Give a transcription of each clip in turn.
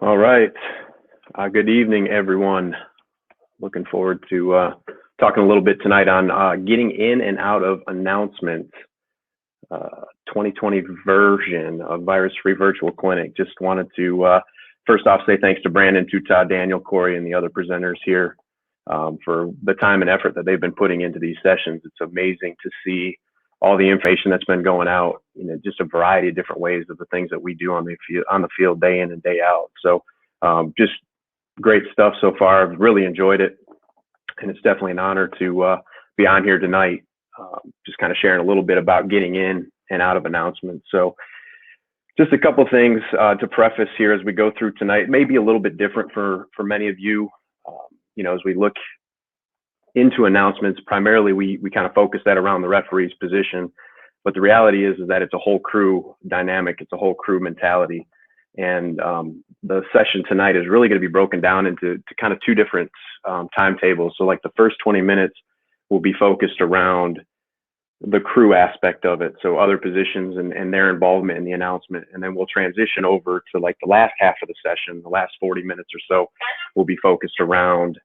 All right. Good evening, everyone. Looking forward to talking a little bit tonight on getting in and out of announcements, 2020 version of Virus Free Virtual Clinic. Just wanted to first off say thanks to Brandon, Tutah, Daniel, Corey, and the other presenters here for the time and effort that they've been putting into these sessions. It's amazing to see all the information that's been going out, just a variety of different ways of the things that we do on the field day in and day out. So just great stuff so far. I've really enjoyed it, and it's definitely an honor to be on here tonight, just kind of sharing a little bit about getting in and out of announcements. So just a couple of things to preface here as we go through tonight. It may be a little bit different for many of you. As we look into announcements, primarily we kind of focus that around the referee's position, but the reality is that it's a whole crew dynamic. It's a whole crew mentality. And the session tonight is really going to be broken down into kind of two different timetables. So like the first 20 minutes will be focused around the crew aspect of it. So other positions and their involvement in the announcement. And then we'll transition over to like the last half of the session, the last 40 minutes or so will be focused around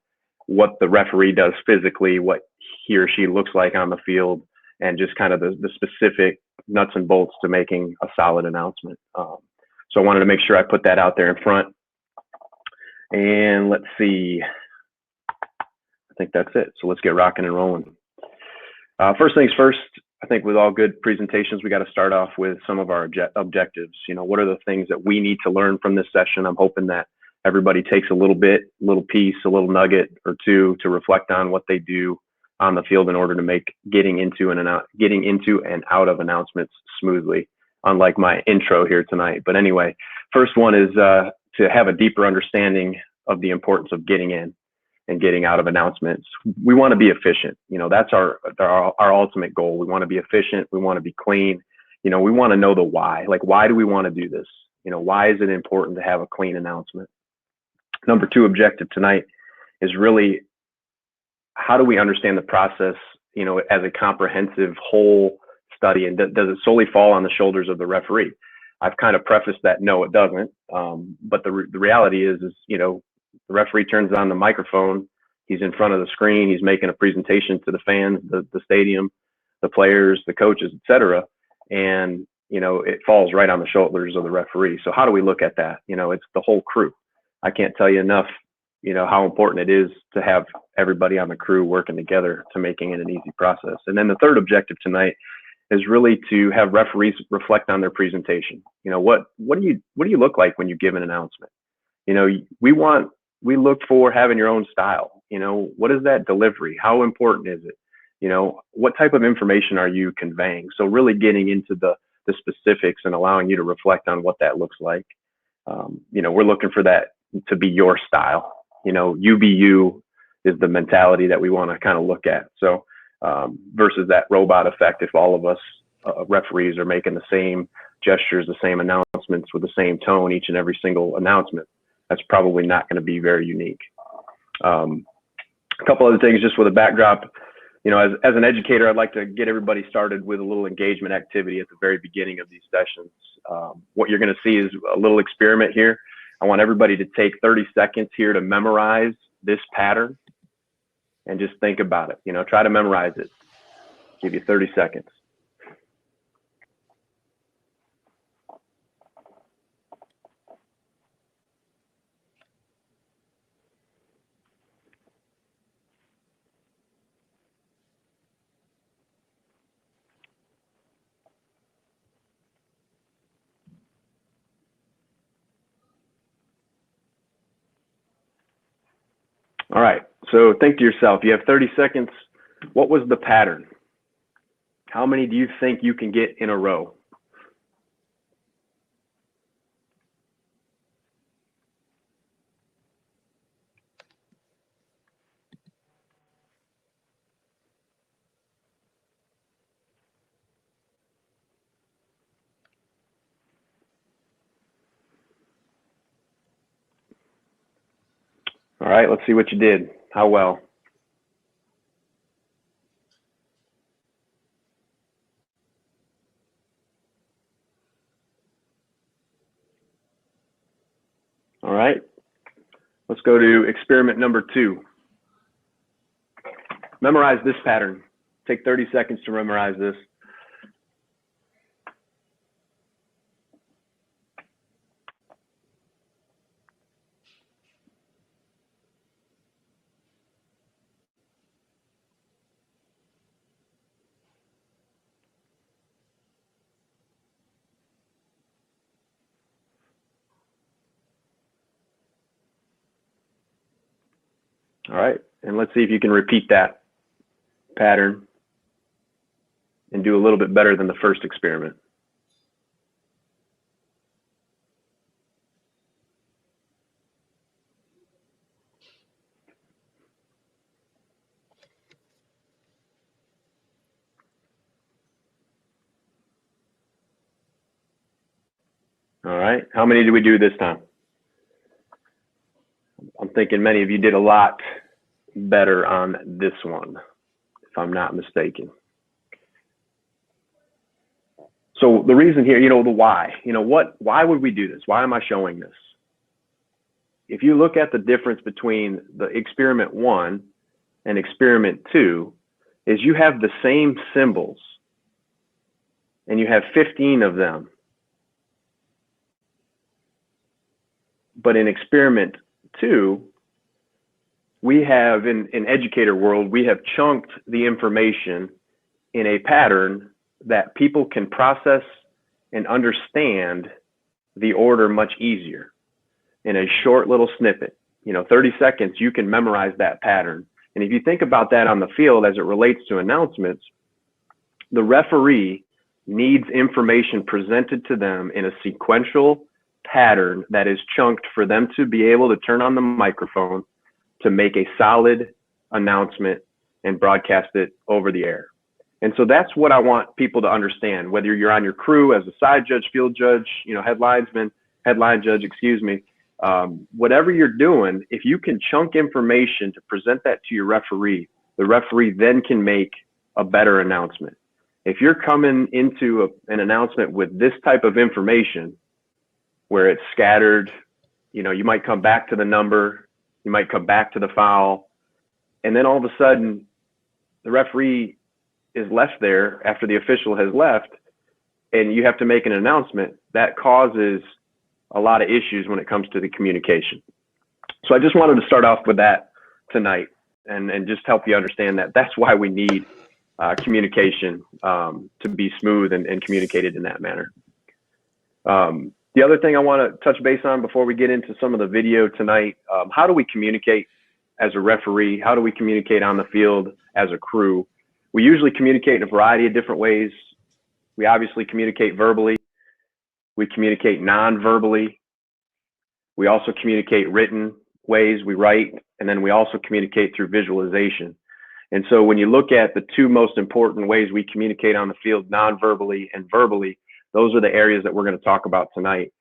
what the referee does physically, what he or she looks like on the field, and just kind of the specific nuts and bolts to making a solid announcement. So I wanted to make sure I put that out there in front. And let's see, I think that's it. So let's get rocking and rolling. First things first, I think with all good presentations, we got to start off with some of our objectives. What are the things that we need to learn from this session? I'm hoping that everybody takes a little piece, a little nugget or two to reflect on what they do on the field in order to make getting into and out of announcements smoothly, unlike my intro here tonight. But anyway, first one is to have a deeper understanding of the importance of getting in and getting out of announcements. We want to be efficient. That's our ultimate goal. We want to be efficient. We want to be clean. We want to know the why. Like, why do we want to do this? Why is it important to have a clean announcement? Number two objective tonight is really, how do we understand the process, as a comprehensive whole study, and does it solely fall on the shoulders of the referee? I've kind of prefaced that no, it doesn't. But the reality is the referee turns on the microphone. He's in front of the screen. He's making a presentation to the fans, the stadium, the players, the coaches, etc. And it falls right on the shoulders of the referee. So how do we look at that? It's the whole crew. I can't tell you enough, how important it is to have everybody on the crew working together to making it an easy process. And then the third objective tonight is really to have referees reflect on their presentation. What do you look like when you give an announcement? We look for having your own style. What is that delivery? How important is it? What type of information are you conveying? So really getting into the specifics and allowing you to reflect on what that looks like. We're looking for that to be your style. You be you is the mentality that we want to kind of look at. So versus that robot effect, if all of us referees are making the same gestures, the same announcements with the same tone each and every single announcement, that's probably not going to be very unique. A couple other things just with a backdrop. As an educator, I'd like to get everybody started with a little engagement activity at the very beginning of these sessions. What you're going to see is a little experiment here. I want everybody to take 30 seconds here to memorize this pattern and just think about it. Try to memorize it. Give you 30 seconds. All right, so think to yourself, you have 30 seconds. What was the pattern? How many do you think you can get in a row? All right, let's see what you did. How well? All right, let's go to experiment number 2. Memorize this pattern. Take 30 seconds to memorize this. All right, and let's see if you can repeat that pattern and do a little bit better than the first experiment. All right, how many did we do this time? I'm thinking many of you did a lot better on this one, if I'm not mistaken. So the reason here, the why, why would we do this? Why am I showing this? If you look at the difference between the experiment 1 and experiment 2, is you have the same symbols and you have 15 of them. But in experiment 2, we have, in educator world, we have chunked the information in a pattern that people can process and understand the order much easier in a short little snippet. 30 seconds, you can memorize that pattern. And if you think about that on the field as it relates to announcements, the referee needs information presented to them in a sequential pattern that is chunked for them to be able to turn on the microphone to make a solid announcement and broadcast it over the air. And so that's what I want people to understand, whether you're on your crew as a side judge, field judge, headline judge, whatever you're doing, if you can chunk information to present that to your referee, the referee then can make a better announcement. If you're coming into an announcement with this type of information where it's scattered, you might come back to the number, you might come back to the foul, and then all of a sudden the referee is left there after the official has left and you have to make an announcement. That causes a lot of issues when it comes to the communication. So I just wanted to start off with that tonight and just help you understand that that's why we need communication to be smooth and communicated in that manner. The other thing I want to touch base on before we get into some of the video tonight, how do we communicate as a referee? How do we communicate on the field as a crew? We usually communicate in a variety of different ways. We obviously communicate verbally. We communicate non-verbally. We also communicate written ways, we write, and then we also communicate through visualization. And so when you look at the 2 most important ways we communicate on the field, non-verbally and verbally, those are the areas that we're going to talk about tonight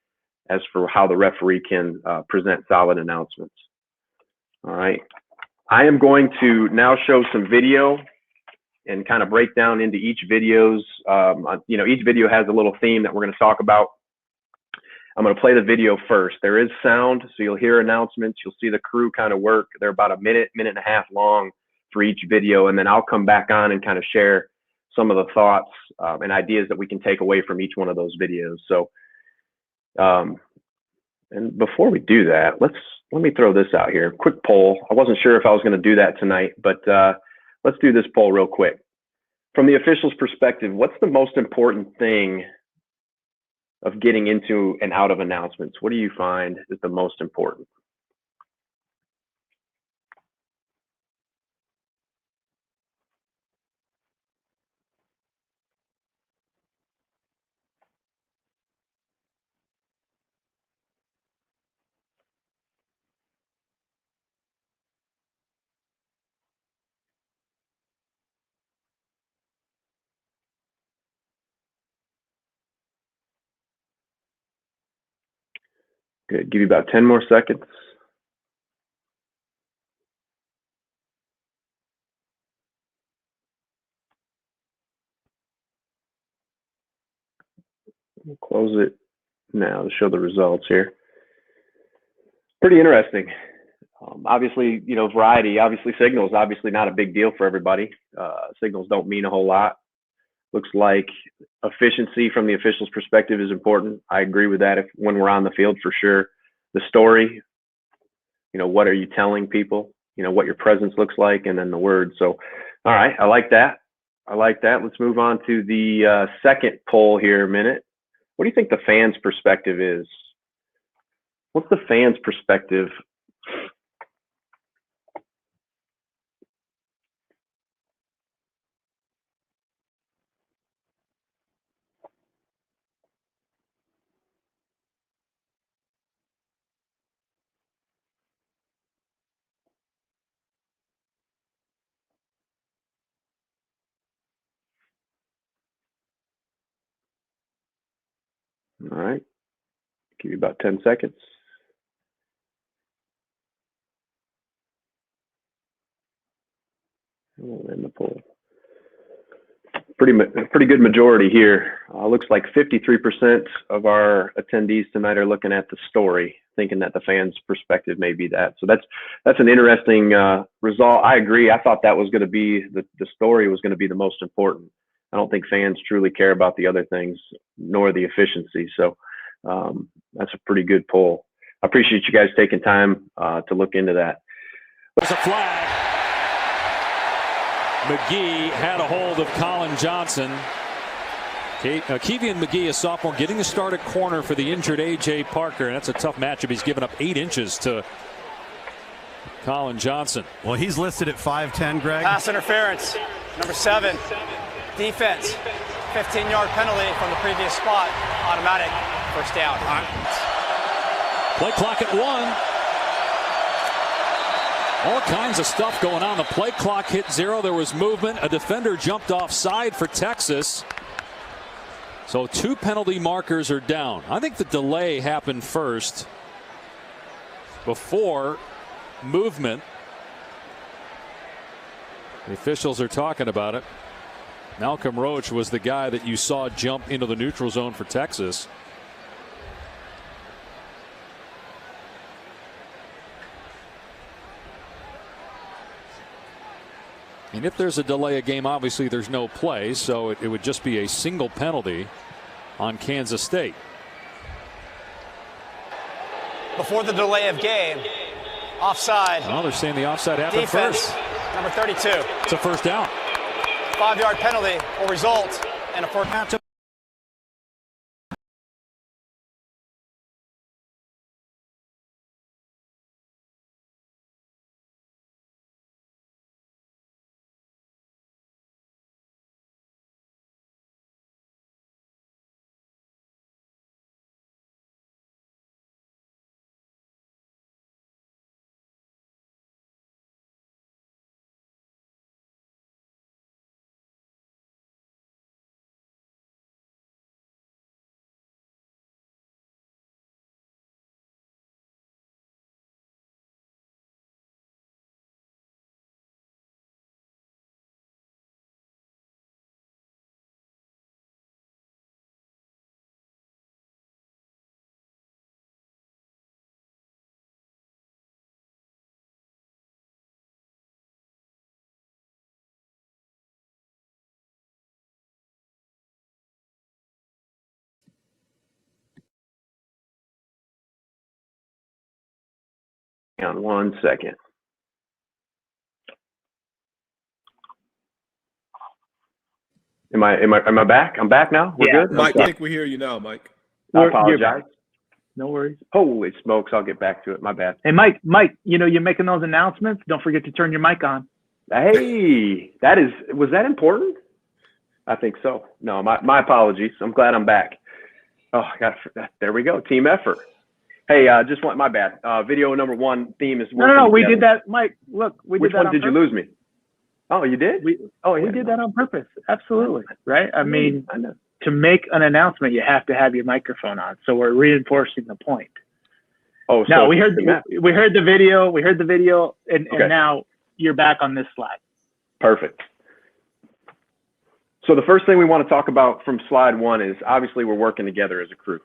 as for how the referee can present solid announcements. All right. I am going to now show some video and kind of break down into each videos. Each video has a little theme that we're going to talk about. I'm going to play the video first. There is sound, so you'll hear announcements. You'll see the crew kind of work. They're about a minute and a half long for each video, and then I'll come back on and kind of share some of the thoughts and ideas that we can take away from each one of those videos. So, and before we do that, let me throw this out here. Quick poll. I wasn't sure if I was going to do that tonight, but let's do this poll real quick. From the official's perspective, what's the most important thing of getting into and out of announcements? What do you find is the most important? Good. Give you about 10 more seconds. We'll close it now to show the results here. Pretty interesting. Obviously, variety. Obviously, signals. Obviously, not a big deal for everybody. Signals don't mean a whole lot. Looks like efficiency from the official's perspective is important. I agree with that. When we're on the field, for sure. The story. What are you telling people? What your presence looks like, and then the words. So, all right, I like that. Let's move on to the second poll here a minute. What do you think the fans' perspective is? What's the fans' perspective? All right, give you about 10 seconds. We'll end the poll. Pretty good majority here. Looks like 53% of our attendees tonight are looking at the story, thinking that the fans' perspective may be that. So that's an interesting result. I agree. I thought that was going to be the story was going to be the most important. I don't think fans truly care about the other things, nor the efficiency. So that's a pretty good poll. I appreciate you guys taking time to look into that. There's a flag. McGee had a hold of Colin Johnson. Keevian McGee, a sophomore, getting a start at corner for the injured A.J. Parker, and that's a tough matchup. He's given up 8 inches to Colin Johnson. Well, he's listed at 5'10", Greg. Pass interference, number 7. Defense, 15-yard penalty from the previous spot. Automatic first down. Play clock at 1. All kinds of stuff going on. The play clock hit 0. There was movement. A defender jumped offside for Texas. So 2 penalty markers are down. I think the delay happened first before movement. The officials are talking about it. Malcolm Roach was the guy that you saw jump into the neutral zone for Texas. And if there's a delay of game, obviously there's no play, so it would just be a single penalty on Kansas State. Before the delay of game, offside. Oh, they're saying the offside happened Defense, first. number 32. It's a first down. 5-yard penalty will result in a first down. On 1 second. Am I back? I'm back now? We're good? Mike, I think we hear you now, Mike. I apologize. No worries. Holy smokes, I'll get back to it. My bad. Hey, Mike, you're making those announcements. Don't forget to turn your mic on. Hey, was that important? I think so. No, my apologies. I'm glad I'm back. Oh, there we go. Team effort. Hey, my bad. Video number 1 theme is working. No, we did that, Mike. Look, we Which did that. one did you lose me? Oh, you did? We did that on purpose. Absolutely. Right? I mean, I know. To make an announcement, you have to have your microphone on. So we're reinforcing the point. Oh, so no, we heard the video, and now you're back on this slide. Perfect. So the first thing we want to talk about from slide 1 is obviously we're working together as a crew.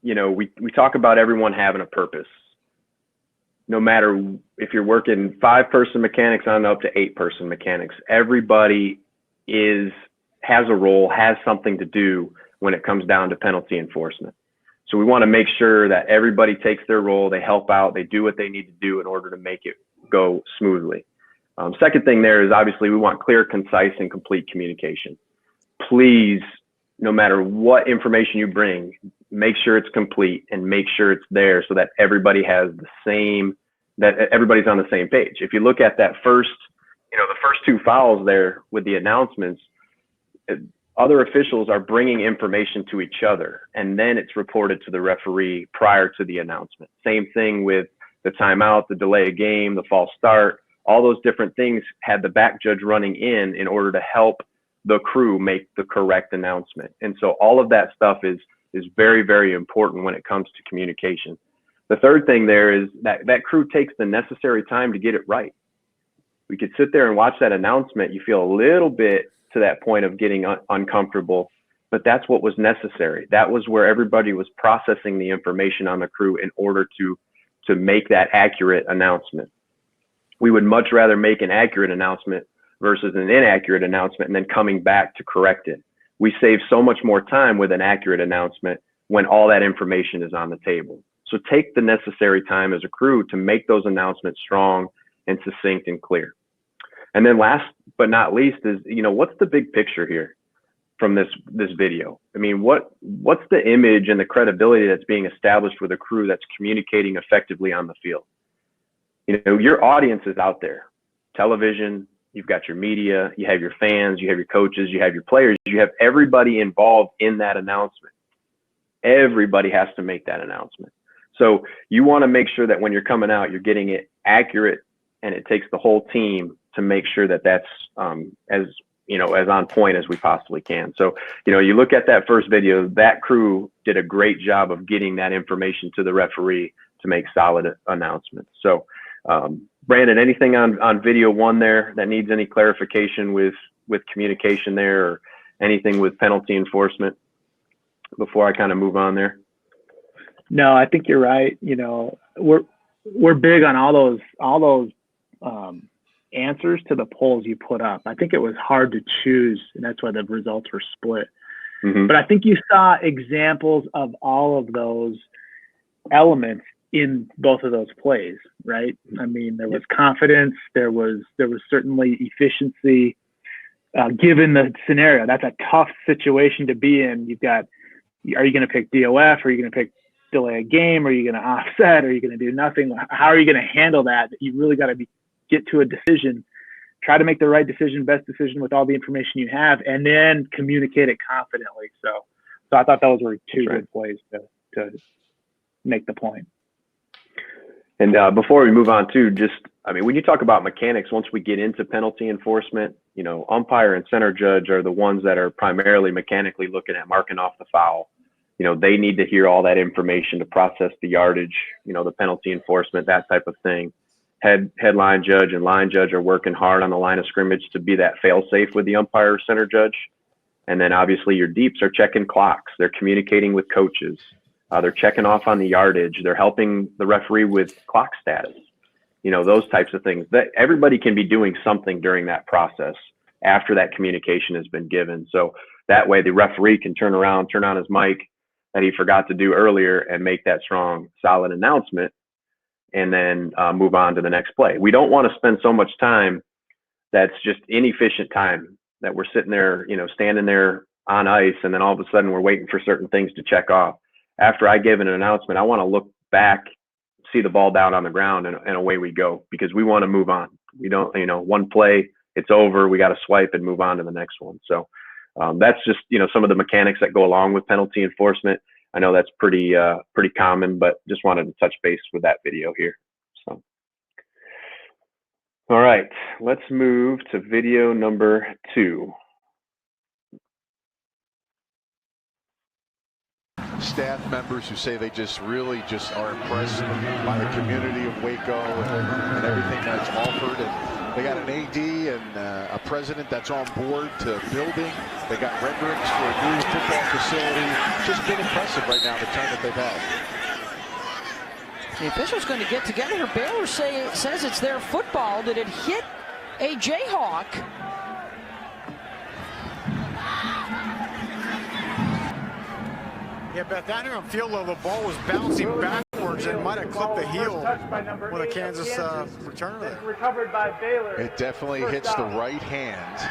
We talk about everyone having a purpose. no matter if you're working 5-person mechanics on up to 8-person mechanics, everybody has a role, has something to do when it comes down to penalty enforcement. So we want to make sure that everybody takes their role, they help out, they do what they need to do in order to make it go smoothly. Second thing there is obviously we want clear, concise, and complete communication. Please, no matter what information you bring, make sure it's complete and make sure it's there so that everybody has that everybody's on the same page. If you look at that first, the first 2 fouls there with the announcements, other officials are bringing information to each other, and then it's reported to the referee prior to the announcement. Same thing with the timeout, the delay of game, the false start. All those different things had the back judge running in order to help the crew make the correct announcement. And so all of that stuff is very, very important when it comes to communication. The third thing there is that crew takes the necessary time to get it right. We could sit there and watch that announcement. You feel a little bit to that point of getting uncomfortable, but that's what was necessary. That was where everybody was processing the information on the crew in order to make that accurate announcement. We would much rather make an accurate announcement versus an inaccurate announcement and then coming back to correct it. We save so much more time with an accurate announcement when all that information is on the table. So take the necessary time as a crew to make those announcements strong and succinct and clear. And then last but not least is, what's the big picture here from this video? I mean, what's the image and the credibility that's being established with a crew that's communicating effectively on the field? Your audience is out there. Television, you've got your media, you have your fans, you have your coaches, you have your players, you have everybody involved in that announcement. Everybody has to make that announcement. So you want to make sure that when you're coming out, you're getting it accurate, and it takes the whole team to make sure that that's as on point as we possibly can. So, you look at that first video, that crew did a great job of getting that information to the referee to make solid announcements. So, Brandon, anything on video 1 there that needs any clarification with communication there, or anything with penalty enforcement before I kind of move on there? No, I think you're right. We're big on all those answers to the polls you put up. I think it was hard to choose, and that's why the results were split. Mm-hmm. But I think you saw examples of all of those elements in both of those plays, right? I mean, there was confidence, there was certainly efficiency, given the scenario. That's a tough situation to be in. You've got, are you going to pick DOF? Are you going to pick delay a game? Are you going to offset? Are you going to do nothing? How are you going to handle that? You really got to get to a decision, try to make the right decision, best decision with all the information you have, and then communicate it confidently. So I thought those were two good plays to make the point. And before we move on too, when you talk about mechanics, once we get into penalty enforcement, umpire and center judge are the ones that are primarily mechanically looking at marking off the foul. They need to hear all that information to process the yardage, the penalty enforcement, that type of thing. Headline judge and line judge are working hard on the line of scrimmage to be that fail safe with the umpire or center judge. And then obviously your deeps are checking clocks. They're communicating with coaches. They're checking off on the yardage. They're helping the referee with clock status. Those types of things. That everybody can be doing something during that process after that communication has been given. So that way the referee can turn around, turn on his mic that he forgot to do earlier and make that strong, solid announcement, and then move on to the next play. We don't want to spend so much time that's just inefficient time, that we're sitting there, standing there on ice, and then all of a sudden we're waiting for certain things to check off. After I give an announcement, I want to look back, see the ball down on the ground, and away we go, because we want to move on. We don't, one play, it's over, we got to swipe and move on to the next one. So that's just, some of the mechanics that go along with penalty enforcement. I know that's pretty common, but just wanted to touch base with that video here. So, all right, let's move to video number 2. Staff members who say they really are impressed by the community of Waco and everything that's offered. And they got an AD and a president that's on board to building. They got renderings for a new football facility. It's just been impressive right now, the time that they've had. The official's going to get together. Baylor says it's their football. Did it hit a Jayhawk? Yeah, Beth, down here on field level, the ball was bouncing backwards and might have clipped the heel with a Kansas returner there. Recovered by Baylor. It definitely hits the right hand.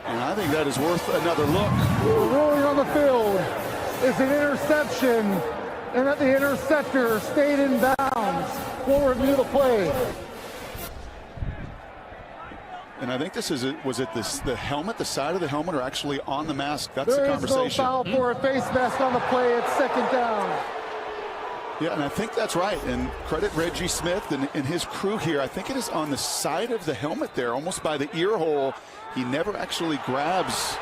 And I think that is worth another look. The ruling on the field is an interception, and that the interceptor stayed in bounds. We'll review the play. And I think this is was it the helmet, the side of the helmet, or actually on the mask? That's There the is no conversation. foul for a face mask on the play. It's second down. Yeah, and I think that's right. And credit Reggie Smith and his crew here. I think it is on the side of the helmet there, almost by the ear hole. He never actually grabs.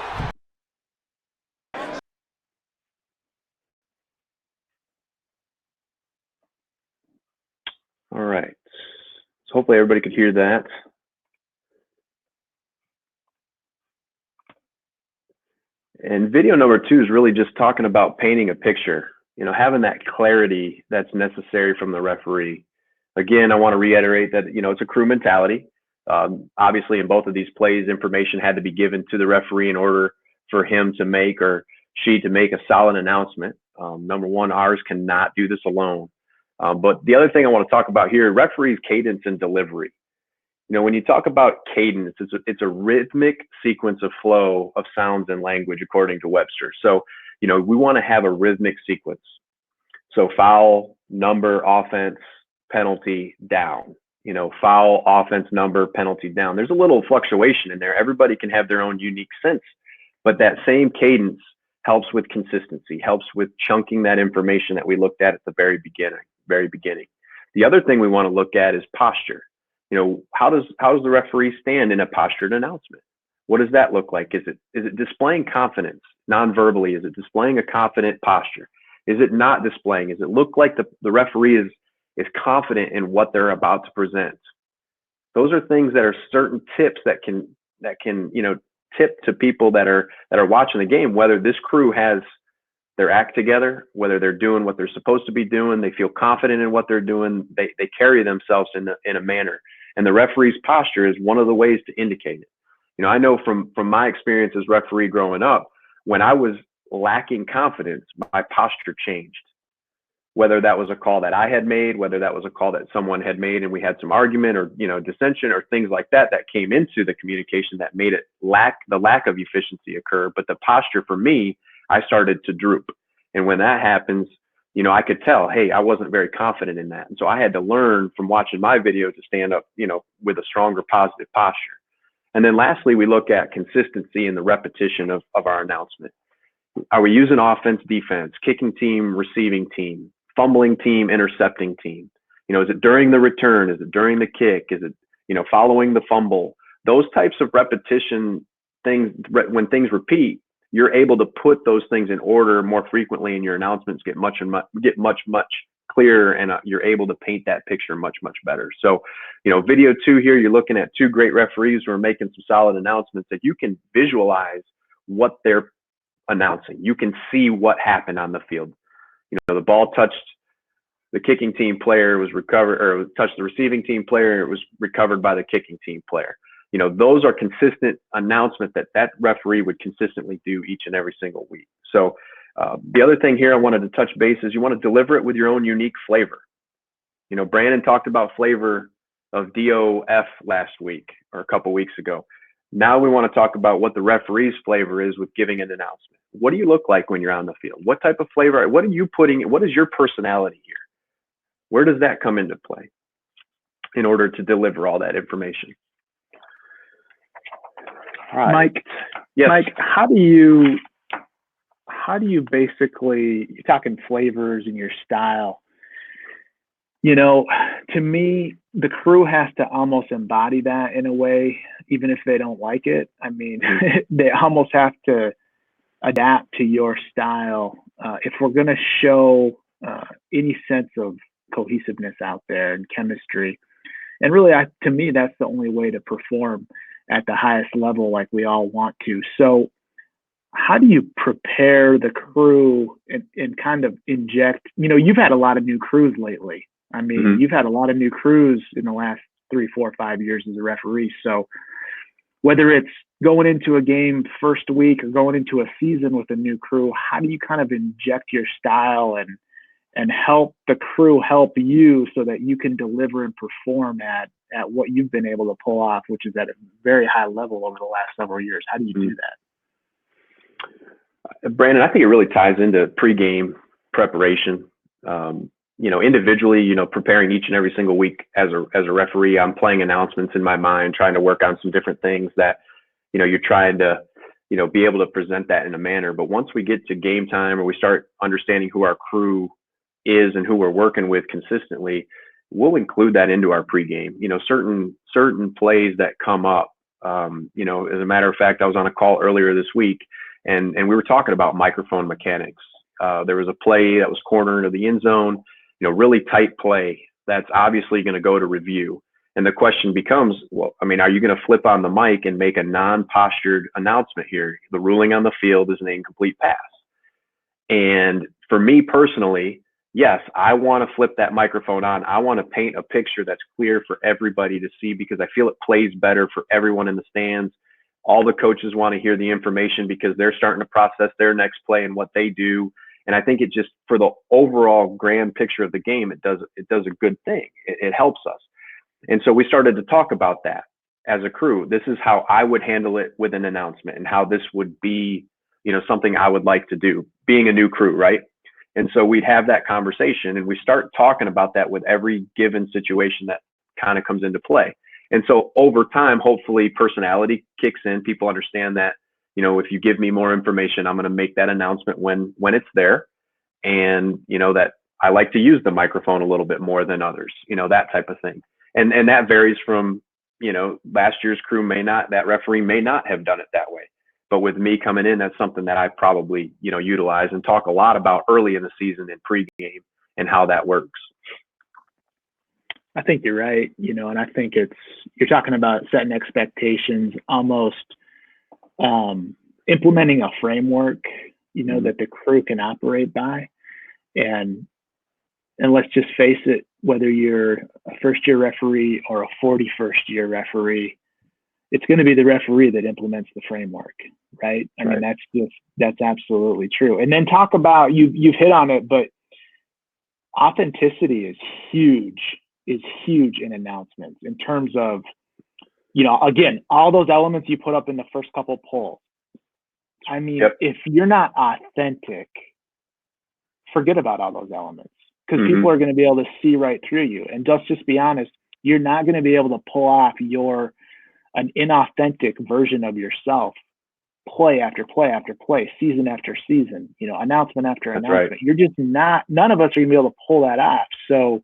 All right. So hopefully everybody could hear that. And video number 2 is really just talking about painting a picture, you know, having that clarity that's necessary from the referee. Again, I want to reiterate that, you know, it's a crew mentality. Obviously, in both of these plays, information had to be given to the referee in order for him to make or she to make a solid announcement. Number one, ours cannot do this alone. But the other thing I want to talk about here, referees' cadence and delivery. You know, when you talk about cadence, it's a rhythmic sequence of flow of sounds and language, according to Webster. So, you know, we want to have a rhythmic sequence. So foul, number, offense, penalty, down. You know, foul, offense, number, penalty, down. There's a little fluctuation in there. Everybody can have their own unique sense, but that same cadence helps with consistency, helps with chunking that information that we looked at the very beginning. The other thing we want to look at is posture. You know, how does the referee stand in a postured announcement? What does that look like? Is it displaying confidence non-verbally? Is it displaying a confident posture? Is it not displaying? Does it look like the referee is confident in what they're about to present? Those are things that are certain tips that can you know, tip to people that are watching the game, whether this crew has their act together, whether they're doing what they're supposed to be doing, they feel confident in what they're doing, they carry themselves in a manner. And the referee's posture is one of the ways to indicate it. You know, I know from my experience as referee growing up, when I was lacking confidence, my posture changed. Whether that was a call that I had made, whether that was a call that someone had made and we had some argument or, you know, dissension or things like that came into the communication that made it the lack of efficiency occur. But the posture for me, I started to droop. And when that happens, you know, I could tell, hey, I wasn't very confident in that. And so I had to learn from watching my video to stand up, you know, with a stronger positive posture. And then lastly, we look at consistency in the repetition of our announcement. Are we using offense, defense, kicking team, receiving team, fumbling team, intercepting team? You know, is it during the return? Is it during the kick? Is it, you know, following the fumble? Those types of repetition things, when things repeat, you're able to put those things in order more frequently, and your announcements get much clearer, and you're able to paint that picture much better. So, you know, video 2 here, you're looking at 2 great referees who are making some solid announcements that you can visualize what they're announcing. You can see what happened on the field. You know, the ball touched the kicking team player, was recovered, or touched the receiving team player, it was recovered by the kicking team player. You know, those are consistent announcements that referee would consistently do each and every single week. So the other thing here I wanted to touch base is you want to deliver it with your own unique flavor. You know, Brandon talked about flavor of DOF last week or a couple weeks ago. Now we want to talk about what the referee's flavor is with giving an announcement. What do you look like when you're on the field? What type of flavor? What are you putting? What is your personality here? Where does that come into play in order to deliver all that information? All right. Mike, yes. Mike, how do you basically, you're talking flavors and your style, you know, to me, the crew has to almost embody that in a way, even if they don't like it. I mean, they almost have to adapt to your style if we're going to show any sense of cohesiveness out there and chemistry. And really, to me, that's the only way to perform at the highest level like we all want to. So how do you prepare the crew and kind of inject, you've had a lot of new crews lately. I mean, you've had a lot of new crews in the last 3, 4, 5 years as a referee. So whether it's going into a game first week or going into a season with a new crew, how do you kind of inject your style and help the crew help you so that you can deliver and perform at what you've been able to pull off, which is at a very high level over the last several years? How do you do that? Brandon, I think it really ties into pregame preparation. Individually, preparing each and every single week as a referee, I'm playing announcements in my mind, trying to work on some different things that, you're trying to, be able to present that in a manner. But once we get to game time or we start understanding who our crew is and who we're working with consistently, we'll include that into our pregame. Certain plays that come up. As a matter of fact, I was on a call earlier this week and we were talking about microphone mechanics. There was a play that was corner into the end zone, really tight play that's obviously going to go to review. And the question becomes, are you going to flip on the mic and make a non-postured announcement here? The ruling on the field is an incomplete pass. And for me personally, yes, I want to flip that microphone on. I want to paint a picture that's clear for everybody to see because I feel it plays better for everyone in the stands. All the coaches want to hear the information because they're starting to process their next play and what they do. And I think it just, for the overall grand picture of the game, it does a good thing. It helps us. And so we started to talk about that as a crew. This is how I would handle it with an announcement and how this would be, something I would like to do, being a new crew, right? And so we'd have that conversation and we start talking about that with every given situation that kind of comes into play. And so over time, hopefully personality kicks in. People understand that, if you give me more information, I'm going to make that announcement when it's there. And, that I like to use the microphone a little bit more than others, that type of thing. And that varies from, last year's crew that referee may not have done it that way. But with me coming in, that's something that I probably, utilize and talk a lot about early in the season in pregame and how that works. I think you're right, and I think you're talking about setting expectations, almost implementing a framework, that the crew can operate by. And let's just face it, whether you're a first-year referee or a 41st year referee, it's going to be the referee that implements the framework, right? I mean, that's absolutely true. And then talk about, you've hit on it, but authenticity is huge in announcements in terms of, again, all those elements you put up in the first couple polls. I mean, if you're not authentic, forget about all those elements because people are going to be able to see right through you. And let's just be honest, you're not going to be able to pull off an inauthentic version of yourself play after play after play, season after season, announcement after announcement. Right. You're just not, none of us are going to be able to pull that off. So,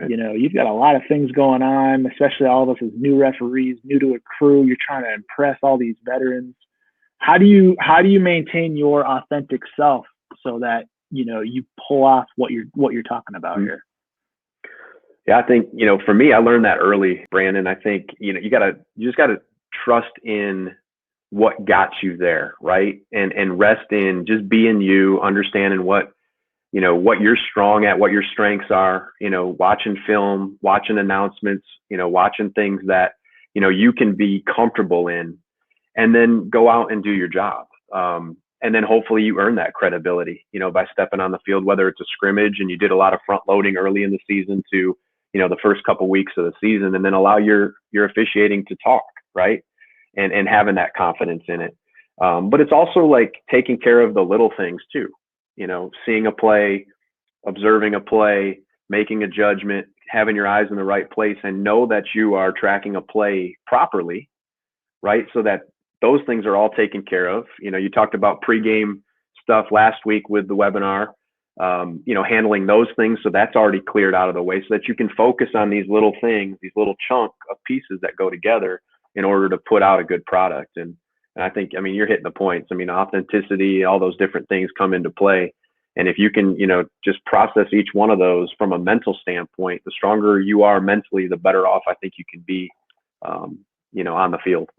you've got a lot of things going on, especially all of us as new referees, new to a crew. You're trying to impress all these veterans. How do you maintain your authentic self so that, you pull off what you're talking about here? Yeah, I think, for me, I learned that early, Brandon. I think, you just got to trust in what got you there, right? And rest in just being you, understanding what you're strong at, what your strengths are, watching film, watching announcements, watching things that, you can be comfortable in, and then go out and do your job. And then hopefully you earn that credibility, by stepping on the field, whether it's a scrimmage and you did a lot of front loading early in the season to, the first couple weeks of the season, and then allow your officiating to talk, right? And having that confidence in it. But it's also like taking care of the little things too, seeing a play, observing a play, making a judgment, having your eyes in the right place, and know that you are tracking a play properly, right? So that those things are all taken care of. You talked about pregame stuff last week with the webinar, handling those things. So that's already cleared out of the way so that you can focus on these little things, these little chunk of pieces that go together in order to put out a good product. And I think, you're hitting the points. Authenticity, all those different things come into play. And if you can, just process each one of those from a mental standpoint, the stronger you are mentally, the better off I think you can be, on the field.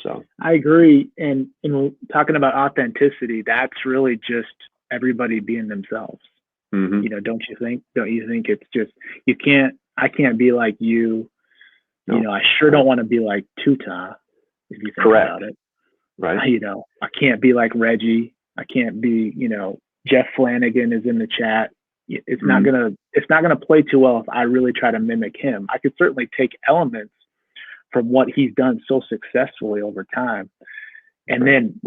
So I agree. And talking about authenticity, that's really just everybody being themselves. mm-hmm. Don't you think? Don't you think it's just, I can't be like you. No. I sure don't want to be like Tuta, if you think Correct. about it. Right. I can't be like Reggie. I can't be, Jeff Flanagan is in the chat. It's not gonna play too well if I really try to mimic him. I could certainly take elements from what he's done so successfully over time, and then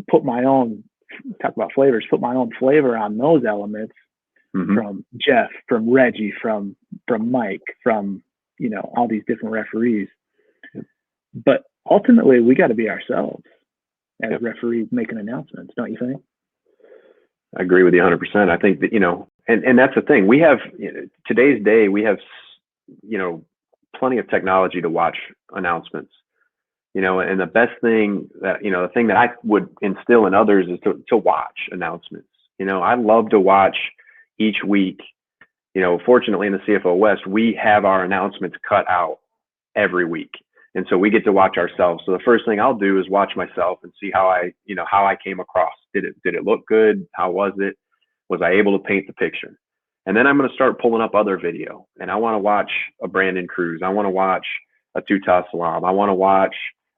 put my own flavor on those elements from Jeff, from Reggie, from Mike, from all these different referees. But ultimately, we got to be ourselves as referees making announcements, don't you think? I agree with you 100%. I think that, and that's the thing. We have, today's day, we have, plenty of technology to watch announcements, and the best thing that, the thing that I would instill in others is to watch announcements. I love to watch each week. Fortunately in the CFO West, we have our announcements cut out every week. And so we get to watch ourselves. So the first thing I'll do is watch myself and see how I came across. Did it look good? How was it? Was I able to paint the picture? And then I'm going to start pulling up other video. And I want to watch a Brandon Cruz. I want to watch a Tuta Salam. I want to watch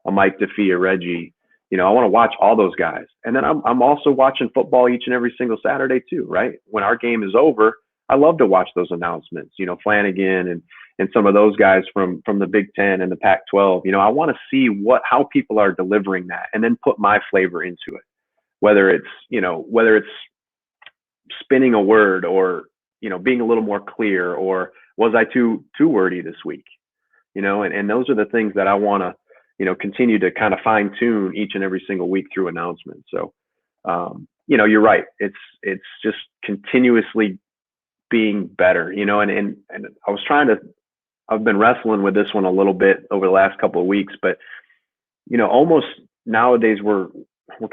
a Mike DeFee, a Reggie. I want to watch all those guys. And then I'm also watching football each and every single Saturday too, right? When our game is over, I love to watch those announcements, Flanagan and some of those guys from the Big Ten and the Pac-12. I want to see how people are delivering that and then put my flavor into it. Whether it's spinning a word or, being a little more clear, or was I too wordy this week? And those are the things that I want to, continue to kind of fine tune each and every single week through announcements. So, you're right. It's just continuously being better, and I've been wrestling with this one a little bit over the last couple of weeks, but, almost nowadays we're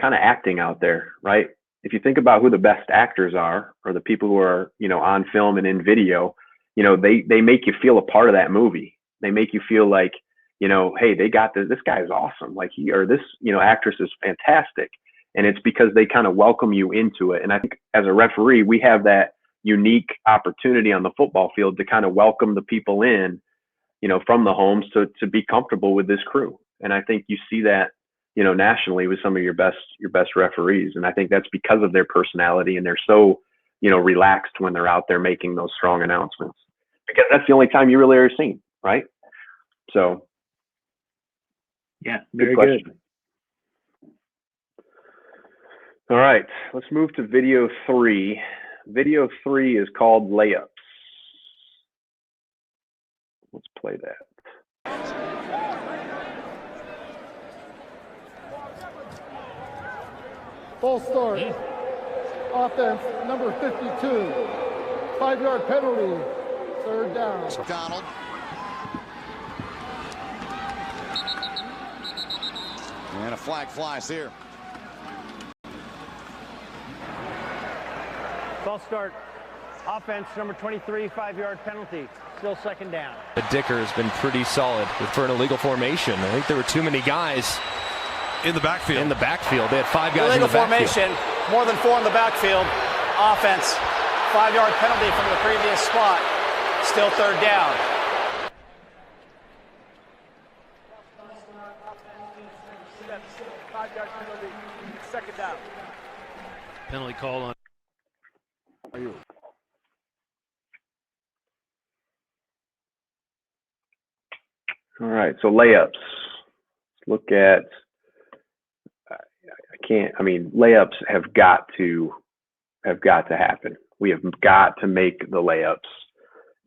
kind of acting out there, right? If you think about who the best actors are, or the people who are, on film and in video, they make you feel a part of that movie. They make you feel like, hey, they got this guy is awesome. Like this, actress is fantastic. And it's because they kind of welcome you into it. And I think as a referee, we have that unique opportunity on the football field to kind of welcome the people in, from the homes to be comfortable with this crew. And I think you see that, nationally with some of your best referees. And I think that's because of their personality, and they're so, relaxed when they're out there making those strong announcements, because that's the only time you really are seen, right? So yeah, very good. All right, let's move to video 3. Video 3 is called Layups. Let's play that. False start. Offense, number 52. 5-yard penalty. Third down. Donald. And a flag flies here. False start. Offense, number 23, 5-yard penalty. Still second down. Dicker has been pretty solid for an illegal formation. I think there were too many guys in the backfield. They had 5 guys in the backfield. Illegal formation, more than 4 in the backfield. Offense, 5-yard penalty from the previous spot. Still third down. Second down. Penalty call on. All right, so layups. Let's look at. Layups have got to happen. We have got to make the layups.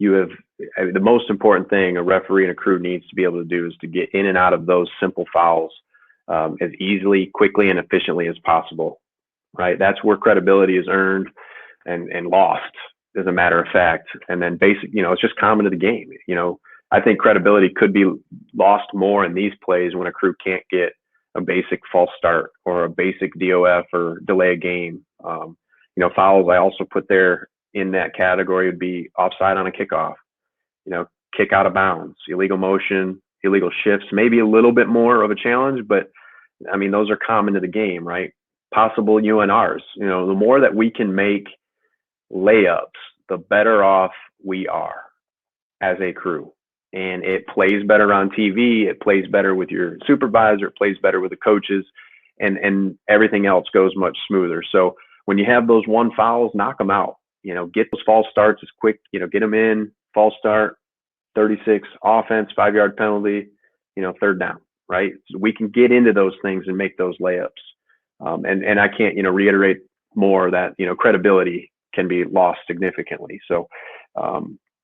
The most important thing a referee and a crew needs to be able to do is to get in and out of those simple fouls as easily, quickly, and efficiently as possible. Right, that's where credibility is earned and lost, as a matter of fact. And then it's just common to the game. I think credibility could be lost more in these plays when a crew can't get a basic false start or a basic DOF or delay a game. Fouls I also put there in that category would be offside on a kickoff, kick out of bounds, illegal motion, illegal shifts, maybe a little bit more of a challenge, but I mean, those are common to the game, right? Possible UNRs. You know, the more that we can make layups, the better off we are as a crew. And it plays better on TV. It plays better with your supervisor. It plays better with the coaches, and everything else goes much smoother. So when you have those one fouls, knock them out. You know, get those false starts as quick. You know, get them in. False start, 36 offense, 5-yard penalty. You know, third down. Right. So we can get into those things and make those layups. And I can't, you know, reiterate more that, you know, credibility can be lost significantly. So,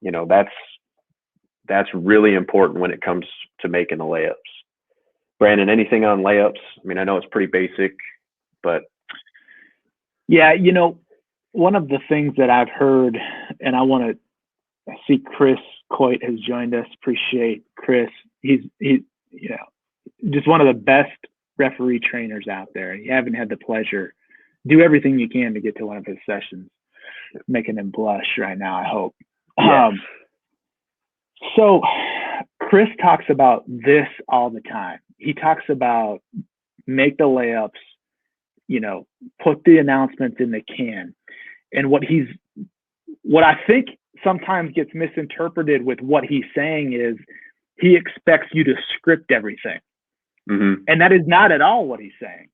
you know, that's really important when it comes to making the layups. Brandon, anything on layups? I mean, I know it's pretty basic, but. Yeah, you know, one of the things that I've heard, and I see Chris Coit has joined us. Appreciate Chris. He's you know, just one of the best referee trainers out there. You haven't had the pleasure. Do everything you can to get to one of his sessions, making him blush right now, I hope. Yes. So Chris talks about this all the time. He talks about make the layups, you know, put the announcements in the can. And what I think sometimes gets misinterpreted with what he's saying is he expects you to script everything. Mm-hmm. And that is not at all what he's saying.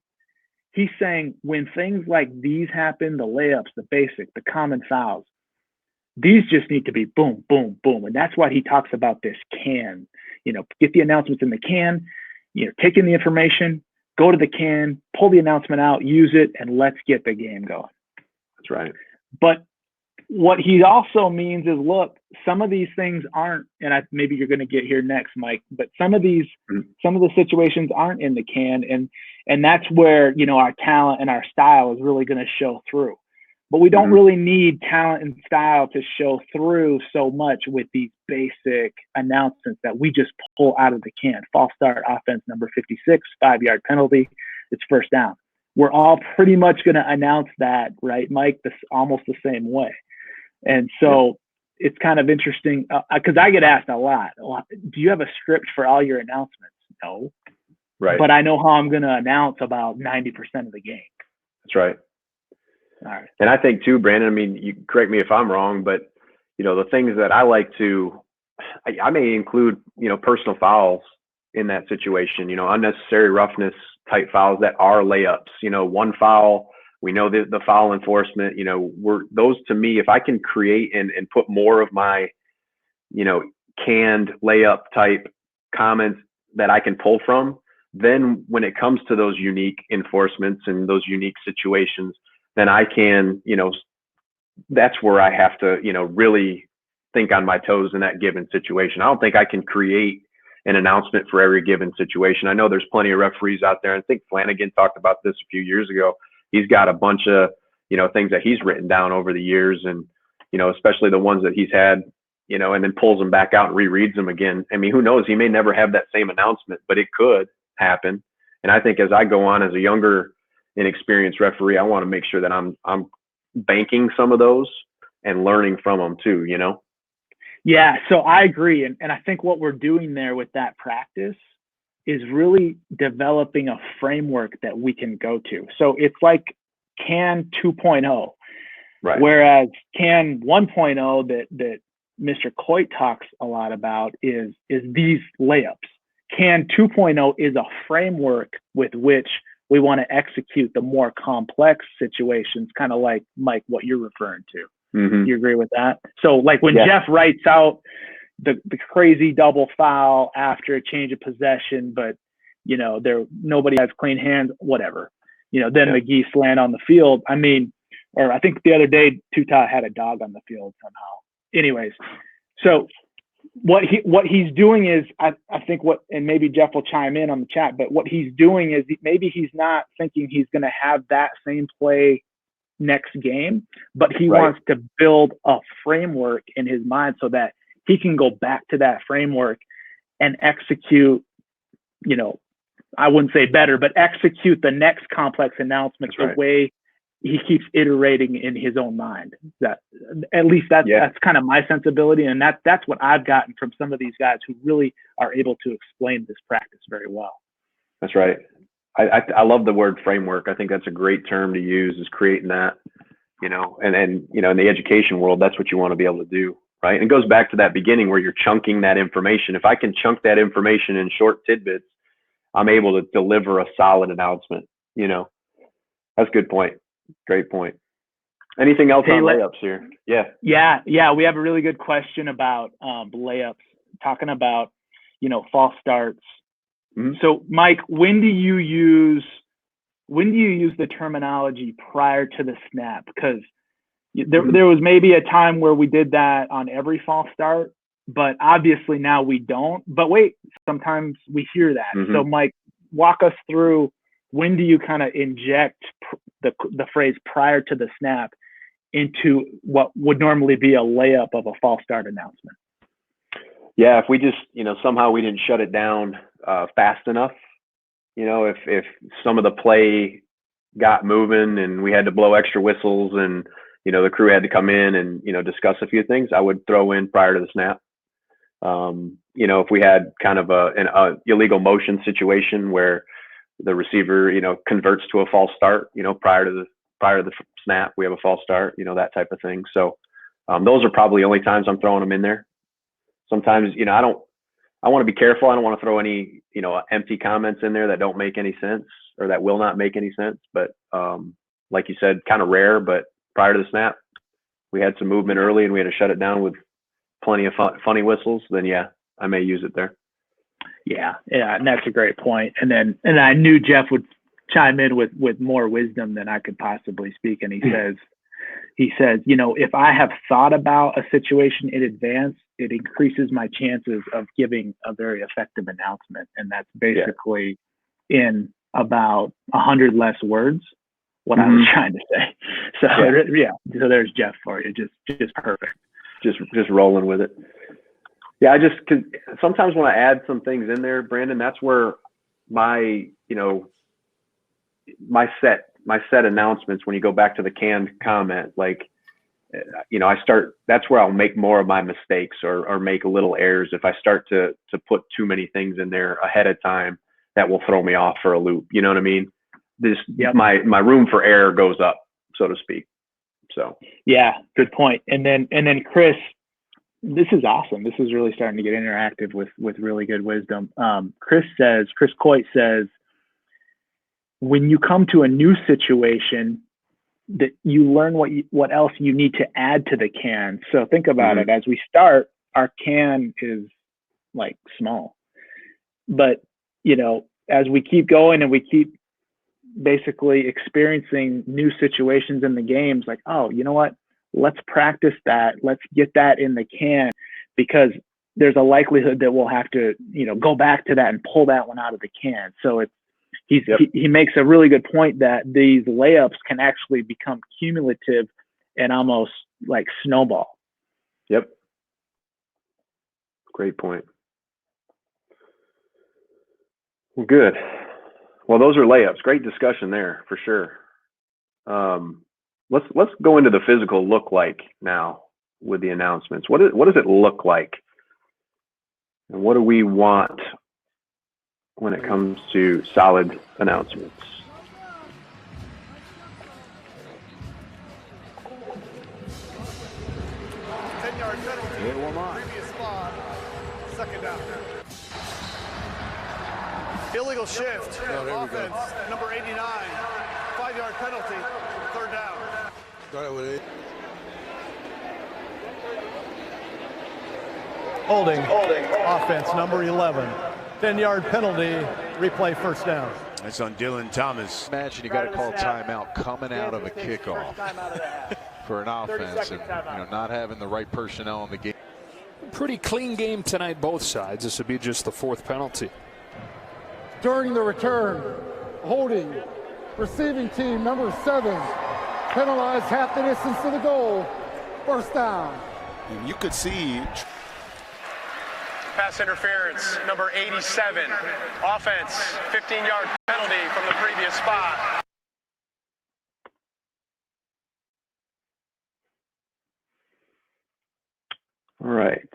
He's saying when things like these happen, the layups, the basic, the common fouls, these just need to be boom, boom, boom. And that's why he talks about this can, you know, get the announcements in the can, you know, take in the information, go to the can, pull the announcement out, use it, and let's get the game going. That's right. But what he also means is, look, some of these things aren't, and maybe you're going to get here next, Mike, but some of the situations aren't in the can. And that's where, you know, our talent and our style is really going to show through. But we don't really need talent and style to show through so much with these basic announcements that we just pull out of the can. False start, offense number 56, 5-yard penalty, it's first down. We're all pretty much going to announce that, right, Mike? This almost the same way. And so it's kind of interesting because I get asked a lot, do you have a script for all your announcements? No. Right. But I know how I'm going to announce about 90% of the game. That's right. All right. And I think too, Brandon, I mean, you correct me if I'm wrong, but, you know, the things that I like to, I may include, you know, personal fouls in that situation, you know, unnecessary roughness type fouls that are layups, you know, one foul, we know the foul enforcement, you know, those to me, if I can create and put more of my, you know, canned layup type comments that I can pull from, then when it comes to those unique enforcements and those unique situations, then I can, you know, that's where I have to, you know, really think on my toes in that given situation. I don't think I can create an announcement for every given situation. I know there's plenty of referees out there. I think Flanagan talked about this a few years ago. He's got a bunch of, you know, things that he's written down over the years, and, you know, especially the ones that he's had, you know, and then pulls them back out and rereads them again. I mean, who knows? He may never have that same announcement, but it could happen. And I think as I go on as a younger, inexperienced referee, I want to make sure that I'm banking some of those and learning from them too, you know? Yeah, so I agree. And I think what we're doing there with that practice is really developing a framework that we can go to. So it's like CAN 2.0, right? Whereas CAN 1.0 that Mr. Coit talks a lot about is these layups. CAN 2.0 is a framework with which we want to execute the more complex situations, kind of like, Mike, what you're referring to. Mm-hmm. You agree with that? So like when Jeff writes out the crazy double foul after a change of possession, but, you know, nobody has clean hands, whatever. You know, then McGee slant on the field. I mean, or I think the other day, Tuta had a dog on the field somehow. Anyways, so what he's doing is, I think and maybe Jeff will chime in on the chat, but what he's doing is maybe he's not thinking he's going to have that same play next game, but he wants to build a framework in his mind so that he can go back to that framework and execute, you know, I wouldn't say better, but execute the next complex announcements the way he keeps iterating in his own mind. That at least that's kind of my sensibility, and that's what I've gotten from some of these guys who really are able to explain this practice very well. That's right. I love the word framework. I think that's a great term to use, is creating that, you know, and you know, in the education world, that's what you want to be able to do, right? And it goes back to that beginning where you're chunking that information. If I can chunk that information in short tidbits, I'm able to deliver a solid announcement, you know. That's a good point. Great point. Anything else on layups here? Yeah. We have a really good question about layups, talking about, you know, false starts. Mm-hmm. So, Mike, when do you use the terminology prior to the snap? Because there was maybe a time where we did that on every false start, but obviously now we don't. But wait, sometimes we hear that. Mm-hmm. So, Mike, walk us through, when do you kind of inject the phrase prior to the snap into what would normally be a layup of a false start announcement? Yeah, if we just, you know, somehow we didn't shut it down fast enough, you know, if some of the play got moving and we had to blow extra whistles and, you know, the crew had to come in and, you know, discuss a few things, I would throw in prior to the snap. You know, if we had kind of an illegal motion situation where the receiver, you know, converts to a false start, you know, prior to the snap, we have a false start, you know, that type of thing. So those are probably the only times I'm throwing them in there. Sometimes, you know, I want to be careful. I don't want to throw any, you know, empty comments in there that don't make any sense or that will not make any sense. But like you said, kind of rare, but prior to the snap, we had some movement early and we had to shut it down with plenty of funny whistles. Then yeah, I may use it there. Yeah, and that's a great point. And I knew Jeff would chime in with more wisdom than I could possibly speak. And he says, you know, if I have thought about a situation in advance, it increases my chances of giving a very effective announcement. And that's basically in about 100 less words what I was trying to say. So so there's Jeff for you. Just perfect. Just rolling with it. Yeah, cause sometimes when I add some things in there, Brandon, that's where my set announcements, when you go back to the canned comment, like, you know, that's where I'll make more of my mistakes or make little errors. If I start to put too many things in there ahead of time, that will throw me off for a loop. You know what I mean? My room for error goes up, so to speak. So yeah, good point. And then Chris, this is awesome. This is really starting to get interactive with really good wisdom. Chris Coit says, when you come to a new situation, that you learn what else you need to add to the can. So think about it. As we start, our can is like small, but you know, as we keep going and we keep basically experiencing new situations in the games, like, oh, you know what? Let's practice that. Let's get that in the can, because there's a likelihood that we'll have to, you know, go back to that and pull that one out of the can. So he makes a really good point that these layups can actually become cumulative and almost like snowball. Yep. Great point. Well, good. Well, those are layups. Great discussion there for sure. Let's go into the physical look like now with the announcements. What does it look like? And what do we want when it comes to solid announcements? Illegal shift. Offense, number 89. 5-yard penalty. Third down. Holding. Offense, number 11. 10-yard penalty. Replay first down. That's on Dylan Thomas. Imagine you got to call timeout coming out of a kickoff for an offense, and not having the right personnel in the game. Pretty clean game tonight, both sides. This would be just the fourth penalty. During the return, holding, receiving team number 7, penalized half the distance to the goal, first down. And you could see Pass interference, number 87. Offense, 15-yard penalty from the previous spot. All right.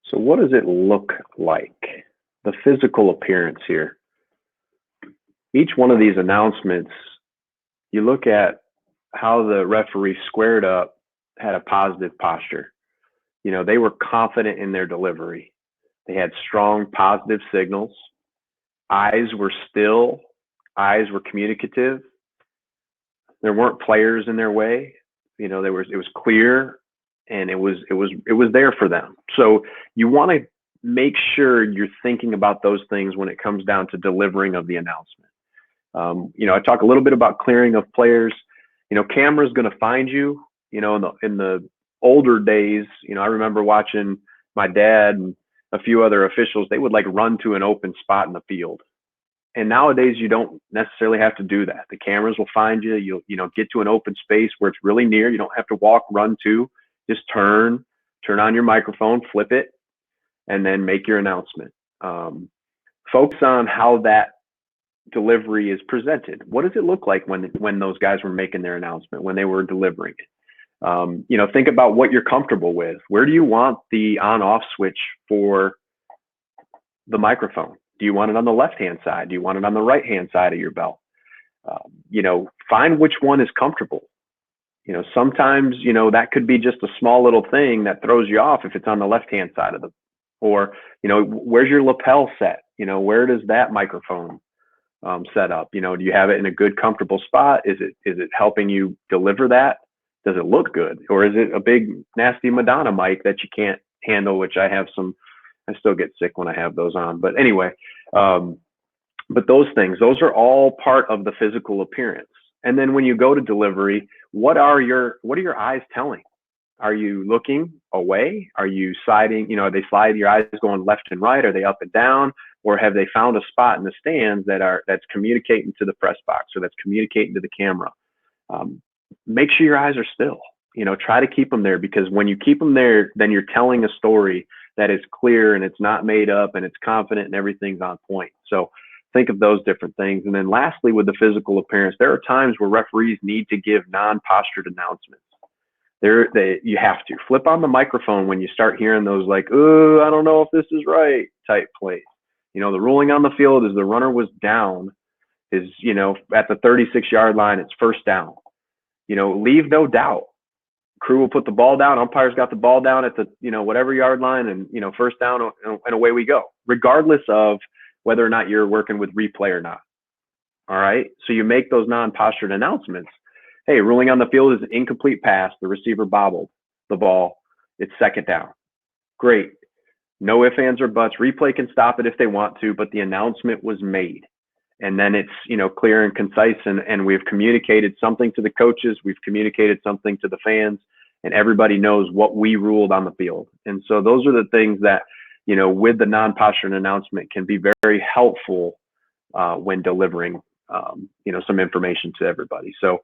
So what does it look like? The physical appearance here. Each one of these announcements, you look at how the referee squared up, had a positive posture. You know, they were confident in their delivery. They had strong positive signals. Eyes were still, eyes were communicative. There weren't players in their way. You know, it was clear, and it was there for them. So you want to make sure you're thinking about those things when it comes down to delivering of the announcement. You know, I talk a little bit about clearing of players. You know, camera's going to find you. You know, in the older days, you know, I remember watching my dad and a few other officials. They would like run to an open spot in the field. And nowadays, you don't necessarily have to do that. The cameras will find you. You'll, you know, get to an open space where it's really near. You don't have to walk, run to. Just turn on your microphone, flip it, and then make your announcement. Focus on how that delivery is presented. What does it look like when those guys were making their announcement, when they were delivering it? You know, think about what you're comfortable with. Where do you want the on-off switch for the microphone? Do you want it on the left-hand side? Do you want it on the right-hand side of your belt? You know, find which one is comfortable. You know, sometimes, you know, that could be just a small little thing that throws you off if it's on the left-hand side of or, you know, where's your lapel set? You know, where does that microphone set up? You know, do you have it in a good, comfortable spot? Is it helping you deliver that? Does it look good? Or is it a big, nasty Madonna mic that you can't handle, which I still get sick when I have those on. But anyway, but those things, those are all part of the physical appearance. And then when you go to delivery, what are your eyes telling? Are you looking away? Are you sliding? You know, are they sliding? Your eyes going left and right? Are they up and down? Or have they found a spot in the stands that's communicating to the press box, or that's communicating to the camera? Make sure your eyes are still. You know, try to keep them there, because when you keep them there, then you're telling a story that is clear and it's not made up and it's confident and everything's on point. So think of those different things. And then lastly, with the physical appearance, there are times where referees need to give non-postured announcements. You have to flip on the microphone when you start hearing those like, oh, I don't know if this is right type plays. You know, the ruling on the field is the runner was down, is, you know, at the 36-yard line, it's first down. You know, leave no doubt. Crew will put the ball down. Umpires got the ball down at the, you know, whatever yard line, and, you know, first down, and away we go, regardless of whether or not you're working with replay or not. All right. So you make those non-postured announcements. Hey, ruling on the field is an incomplete pass. The receiver bobbled the ball. It's second down. Great. No ifs, ands, or buts. Replay can stop it if they want to, but the announcement was made. And then it's, you know, clear and concise, and we've communicated something to the coaches. We've communicated something to the fans, and everybody knows what we ruled on the field. And so those are the things that, you know, with the non-postured announcement can be very helpful when delivering, you know, some information to everybody. So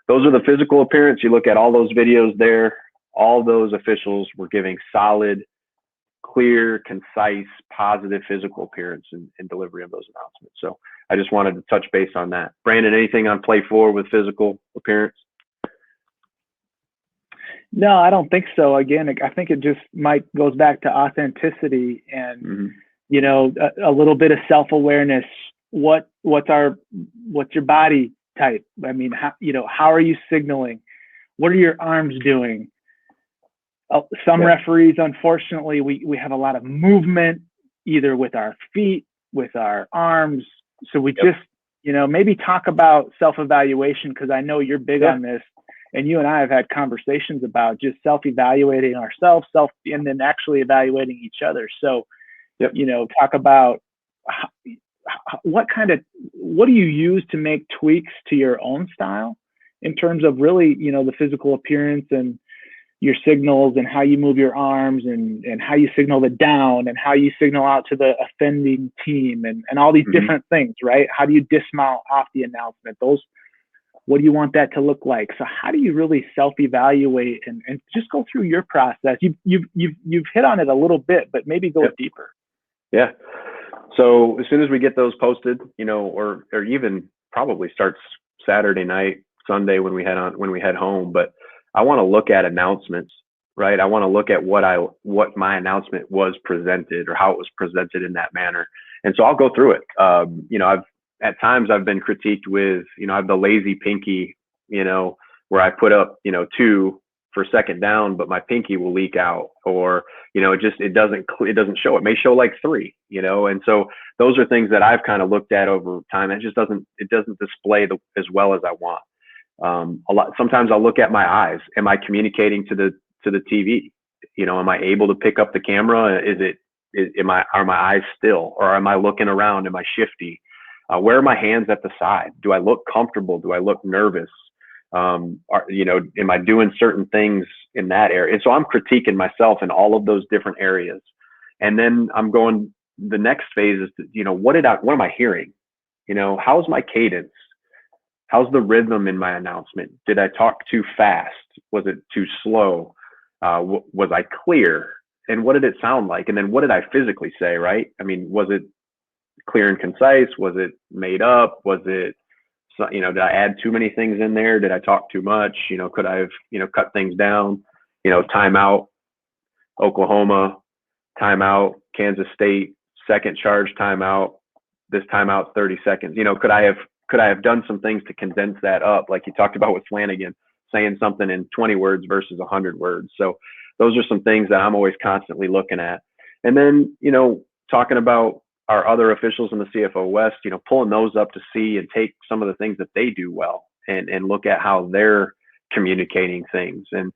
those are the physical appearance. You look at all those videos there, all those officials were giving solid, clear, concise, positive physical appearance and delivery of those announcements. So I just wanted to touch base on that. Brandon, anything on play 4 with physical appearance? No, I don't think so. Again, I think it just goes back to authenticity and, you know, a little bit of self-awareness. What's your body type? I mean, how are you signaling? What are your arms doing? Some referees, unfortunately, we have a lot of movement, either with our feet, with our arms. So we just, you know, maybe talk about self-evaluation, because I know you're big on this, and you and I have had conversations about just self-evaluating ourselves, and then actually evaluating each other. So, you know, talk about what do you use to make tweaks to your own style in terms of really, you know, the physical appearance and your signals, and how you move your arms, and how you signal the down, and how you signal out to the offending team, and all these different things, right? How do you dismount off the announcement? What do you want that to look like? So how do you really self-evaluate and just go through your process? You've hit on it a little bit, but maybe go deeper. Yeah. So as soon as we get those posted, you know, or even probably starts Saturday night, Sunday when we head home, but I want to look at announcements, right? I want to look at what my announcement was presented or how it was presented in that manner. And so I'll go through it. At times I've been critiqued with, I have the lazy pinky, where I put up, 2 for second down, but my pinky will leak out, or, it doesn't show. It may show like 3, and so those are things that I've kind of looked at over time. It doesn't display as well as I want. Sometimes I'll look at my eyes. Am I communicating to the TV? Am I able to pick up the camera? Are my eyes still, or am I looking around? Am I shifty? Where are my hands at the side? Do I look comfortable? Do I look nervous? Am I doing certain things in that area? And so I'm critiquing myself in all of those different areas. And then I'm going, the next phase is, what am I hearing? How's my cadence? How's the rhythm in my announcement? Did I talk too fast? Was it too slow? Was I clear? And what did it sound like? And then what did I physically say, right? I mean, was it clear and concise? Was it made up? Was it, did I add too many things in there? Did I talk too much? Could I have, cut things down? Timeout, Oklahoma, timeout, Kansas State, second charge timeout, this timeout 30 seconds. Could I have done some things to condense that up? Like you talked about with Flanagan, saying something in 20 words versus 100 words. So those are some things that I'm always constantly looking at. And then, talking about our other officials in the CFO West, pulling those up to see and take some of the things that they do well and look at how they're communicating things. And,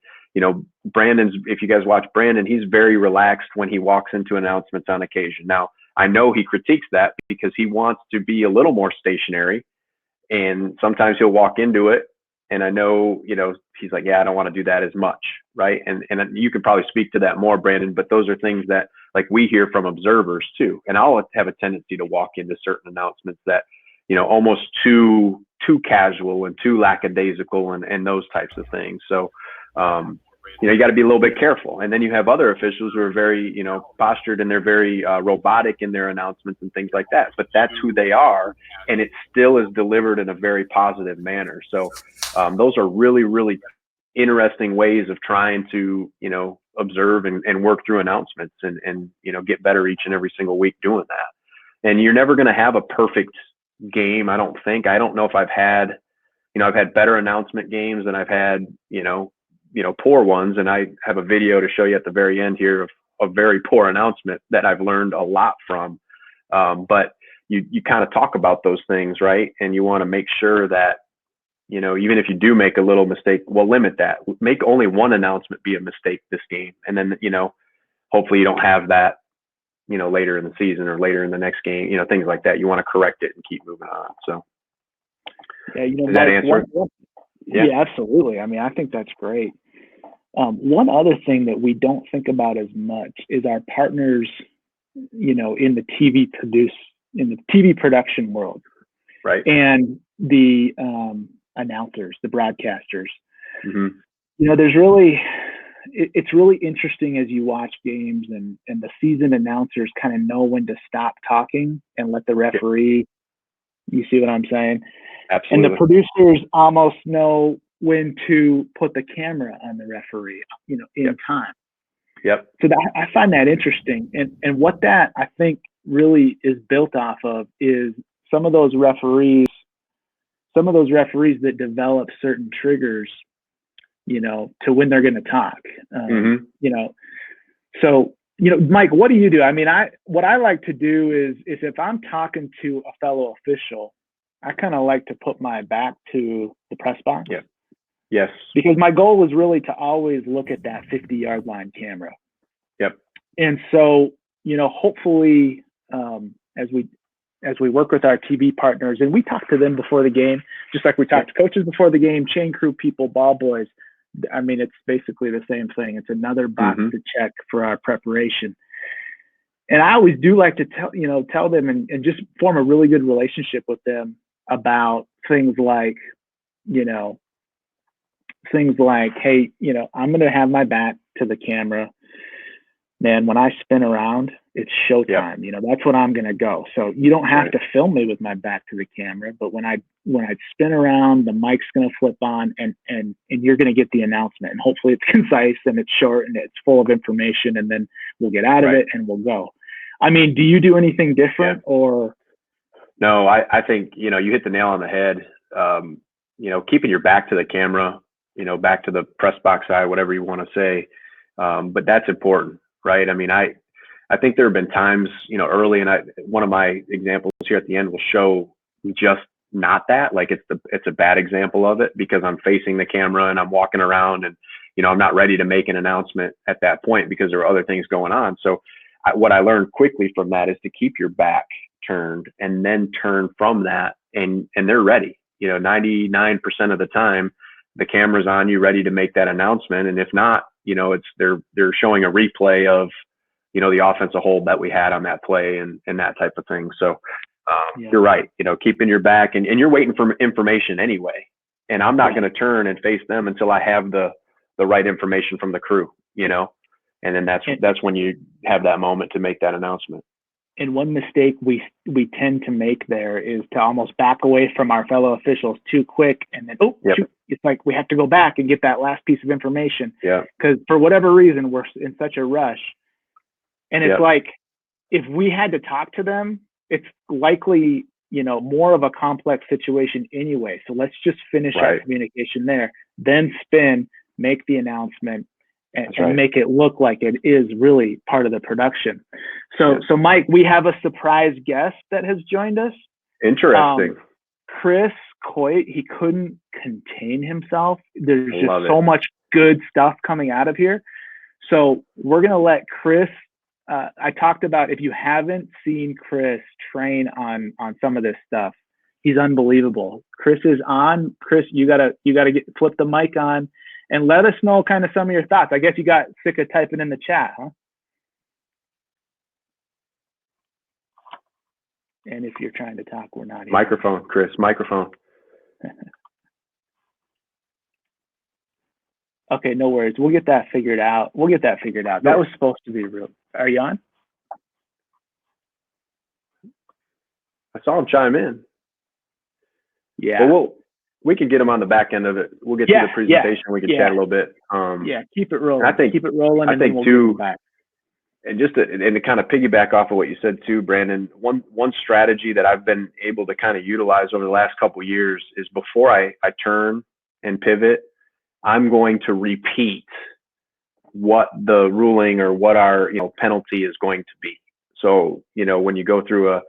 Brandon's, if you guys watch Brandon, he's very relaxed when he walks into announcements on occasion. Now, I know he critiques that because he wants to be a little more stationary, and sometimes he'll walk into it. And I know, he's like, yeah, I don't want to do that as much. Right. And you could probably speak to that more, Brandon, but those are things that like we hear from observers too. And I'll have a tendency to walk into certain announcements that, almost too casual and too lackadaisical and those types of things. So, you got to be a little bit careful. And then you have other officials who are very, postured, and they're very robotic in their announcements and things like that. But that's who they are, and it still is delivered in a very positive manner. So those are really, really interesting ways of trying to, observe and work through announcements and get better each and every single week doing that. And you're never going to have a perfect game, I don't think. I don't know if I've had better announcement games than I've had, poor ones. And I have a video to show you at the very end here of a very poor announcement that I've learned a lot from. But you kind of talk about those things, right? And you want to make sure that, even if you do make a little mistake, well, limit that. Make only one announcement be a mistake this game. And then, hopefully you don't have that, later in the season or later in the next game, things like that. You want to correct it and keep moving on. So yeah, does that answer? Yeah, absolutely. I mean, I think that's great. One other thing that we don't think about as much is our partners, in the TV production world, right? And the announcers, the broadcasters. Mm-hmm. There's really, it's really interesting as you watch games and the seasoned announcers kind of know when to stop talking and let the referee. You see what I'm saying? Absolutely. And the producers almost know when to put the camera on the referee, in time. Yep. So I find that interesting. And what that I think really is built off of is some of those referees that develop certain triggers, to when they're going to talk. So, Mike, what do you do? I mean, what I like to do is if I'm talking to a fellow official, I kind of like to put my back to the press box. Yeah. Yes. Because my goal is really to always look at that 50-yard line camera. Yep. And so, hopefully, as we work with our TV partners and we talk to them before the game, just like we talk to coaches before the game, chain crew people, ball boys. I mean, it's basically the same thing. It's another box to check for our preparation. And I always do like to tell them and just form a really good relationship with them about things like, hey, I'm going to have my back to the camera. Man, when I spin around, It's showtime. You know, that's when I'm going to go. So you don't have to film me with my back to the camera, but when I spin around, the mic's going to flip on and you're going to get the announcement, and hopefully it's concise and it's short and it's full of information, and then we'll get out of it and we'll go. I mean, do you do anything different or? No, I think, you know, you hit the nail on the head. You know, keeping your back to the camera, you know, back to the press box side, whatever you want to say. But that's important, right? I mean, I think there have been times, you know, early, and one of my examples here at the end will show just not that. Like it's a bad example of it, because I'm facing the camera and I'm walking around, and, you know, I'm not ready to make an announcement at that point because there are other things going on. So what I learned quickly from that is to keep your back turned and then turn from that, and they're ready. You know, 99% of the time, the camera's on you, ready to make that announcement. And if not, you know, they're showing a replay of, you know, the offensive hold that we had on that play and that type of thing. So you're right, you know, keeping your back, and you're waiting for information anyway. And I'm not going to turn and face them until I have the right information from the crew, you know, and then that's when you have that moment to make that announcement. And one mistake we tend to make there is to almost back away from our fellow officials too quick, and then shoot, it's like we have to go back and get that last piece of information. Yeah. Because for whatever reason we're in such a rush, and it's like if we had to talk to them, it's likely, you know, more of a complex situation anyway. So let's just finish our communication there, then spin, make the announcement, and make it look like it is really part of the production. So Mike, we have a surprise guest that has joined us. Interesting. Chris Coit, he couldn't contain himself. There's just so much good stuff coming out of here. So we're going to let Chris, I talked about, if you haven't seen Chris train on some of this stuff, he's unbelievable. Chris is on. Chris, you gotta flip the mic on and let us know kind of some of your thoughts. I guess you got sick of typing in the chat, huh? And if you're trying to talk, we're not here. Microphone, Chris, microphone. Okay, no worries. We'll get that figured out. That was supposed to be real. Are you on? I saw him chime in. Yeah. Well, we can get him on the back end of it. We'll get to the presentation. We can chat a little bit. Keep it rolling. Keep it rolling. I think too, and just to kind of piggyback off of what you said too, Brandon, one strategy that I've been able to kind of utilize over the last couple of years is before I turn and pivot, I'm going to repeat what the ruling or what our, you know, penalty is going to be. So, you know, when you go through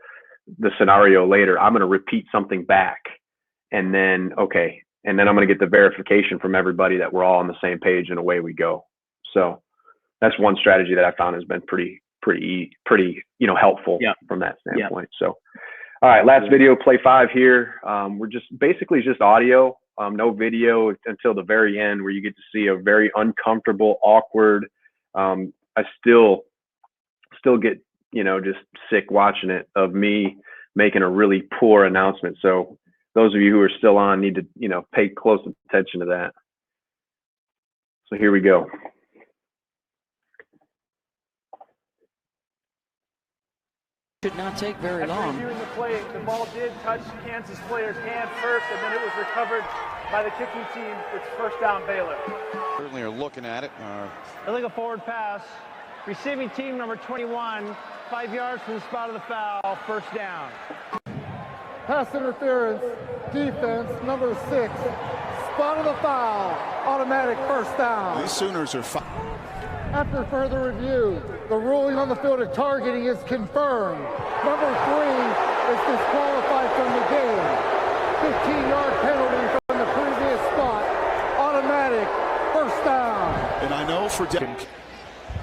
the scenario later, I'm going to repeat something back, and then I'm going to get the verification from everybody that we're all on the same page, and away we go. So that's one strategy that I found has been pretty, you know, helpful from that standpoint. So, all right, last video, play 5 here. We're just basically just audio, no video until the very end, where you get to see a very uncomfortable, awkward. I still get, you know, just sick watching it, of me making a really poor announcement. So those of you who are still on need to, you know, pay close attention to that. So here we go. Should not take very long. Reviewing the play, the ball did touch Kansas player's hand first, and then it was recovered by the kicking team. It's first down, Baylor. Certainly are looking at it. Illegal forward pass. Receiving team number 21, 5 yards from the spot of the foul, first down. Pass interference, defense, number 6, spot of the foul, automatic first down. These Sooners are After further review, the ruling on the field of targeting is confirmed. Number 3 is disqualified from the game. 15-yard penalty from the previous spot, automatic first down. And I know for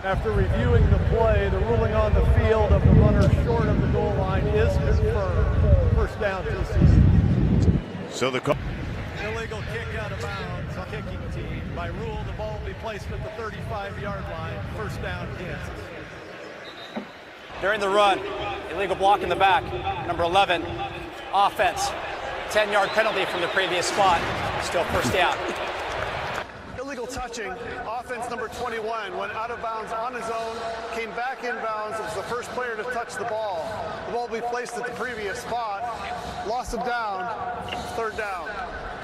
After reviewing the play, the ruling on the field of the runner short of the goal line is confirmed. First down, TCU. So the illegal kick out of bounds on kicking team. By rule, the ball will be placed at the 35-yard line. First down, Kansas. During the run, illegal block in the back. Number 11, offense. 10-yard penalty from the previous spot. Still first down. Illegal touching. Offense number 21 went out of bounds on his own, came back inbounds. It was the first player to touch the ball. The ball will be placed at the previous spot. Loss of down, third down.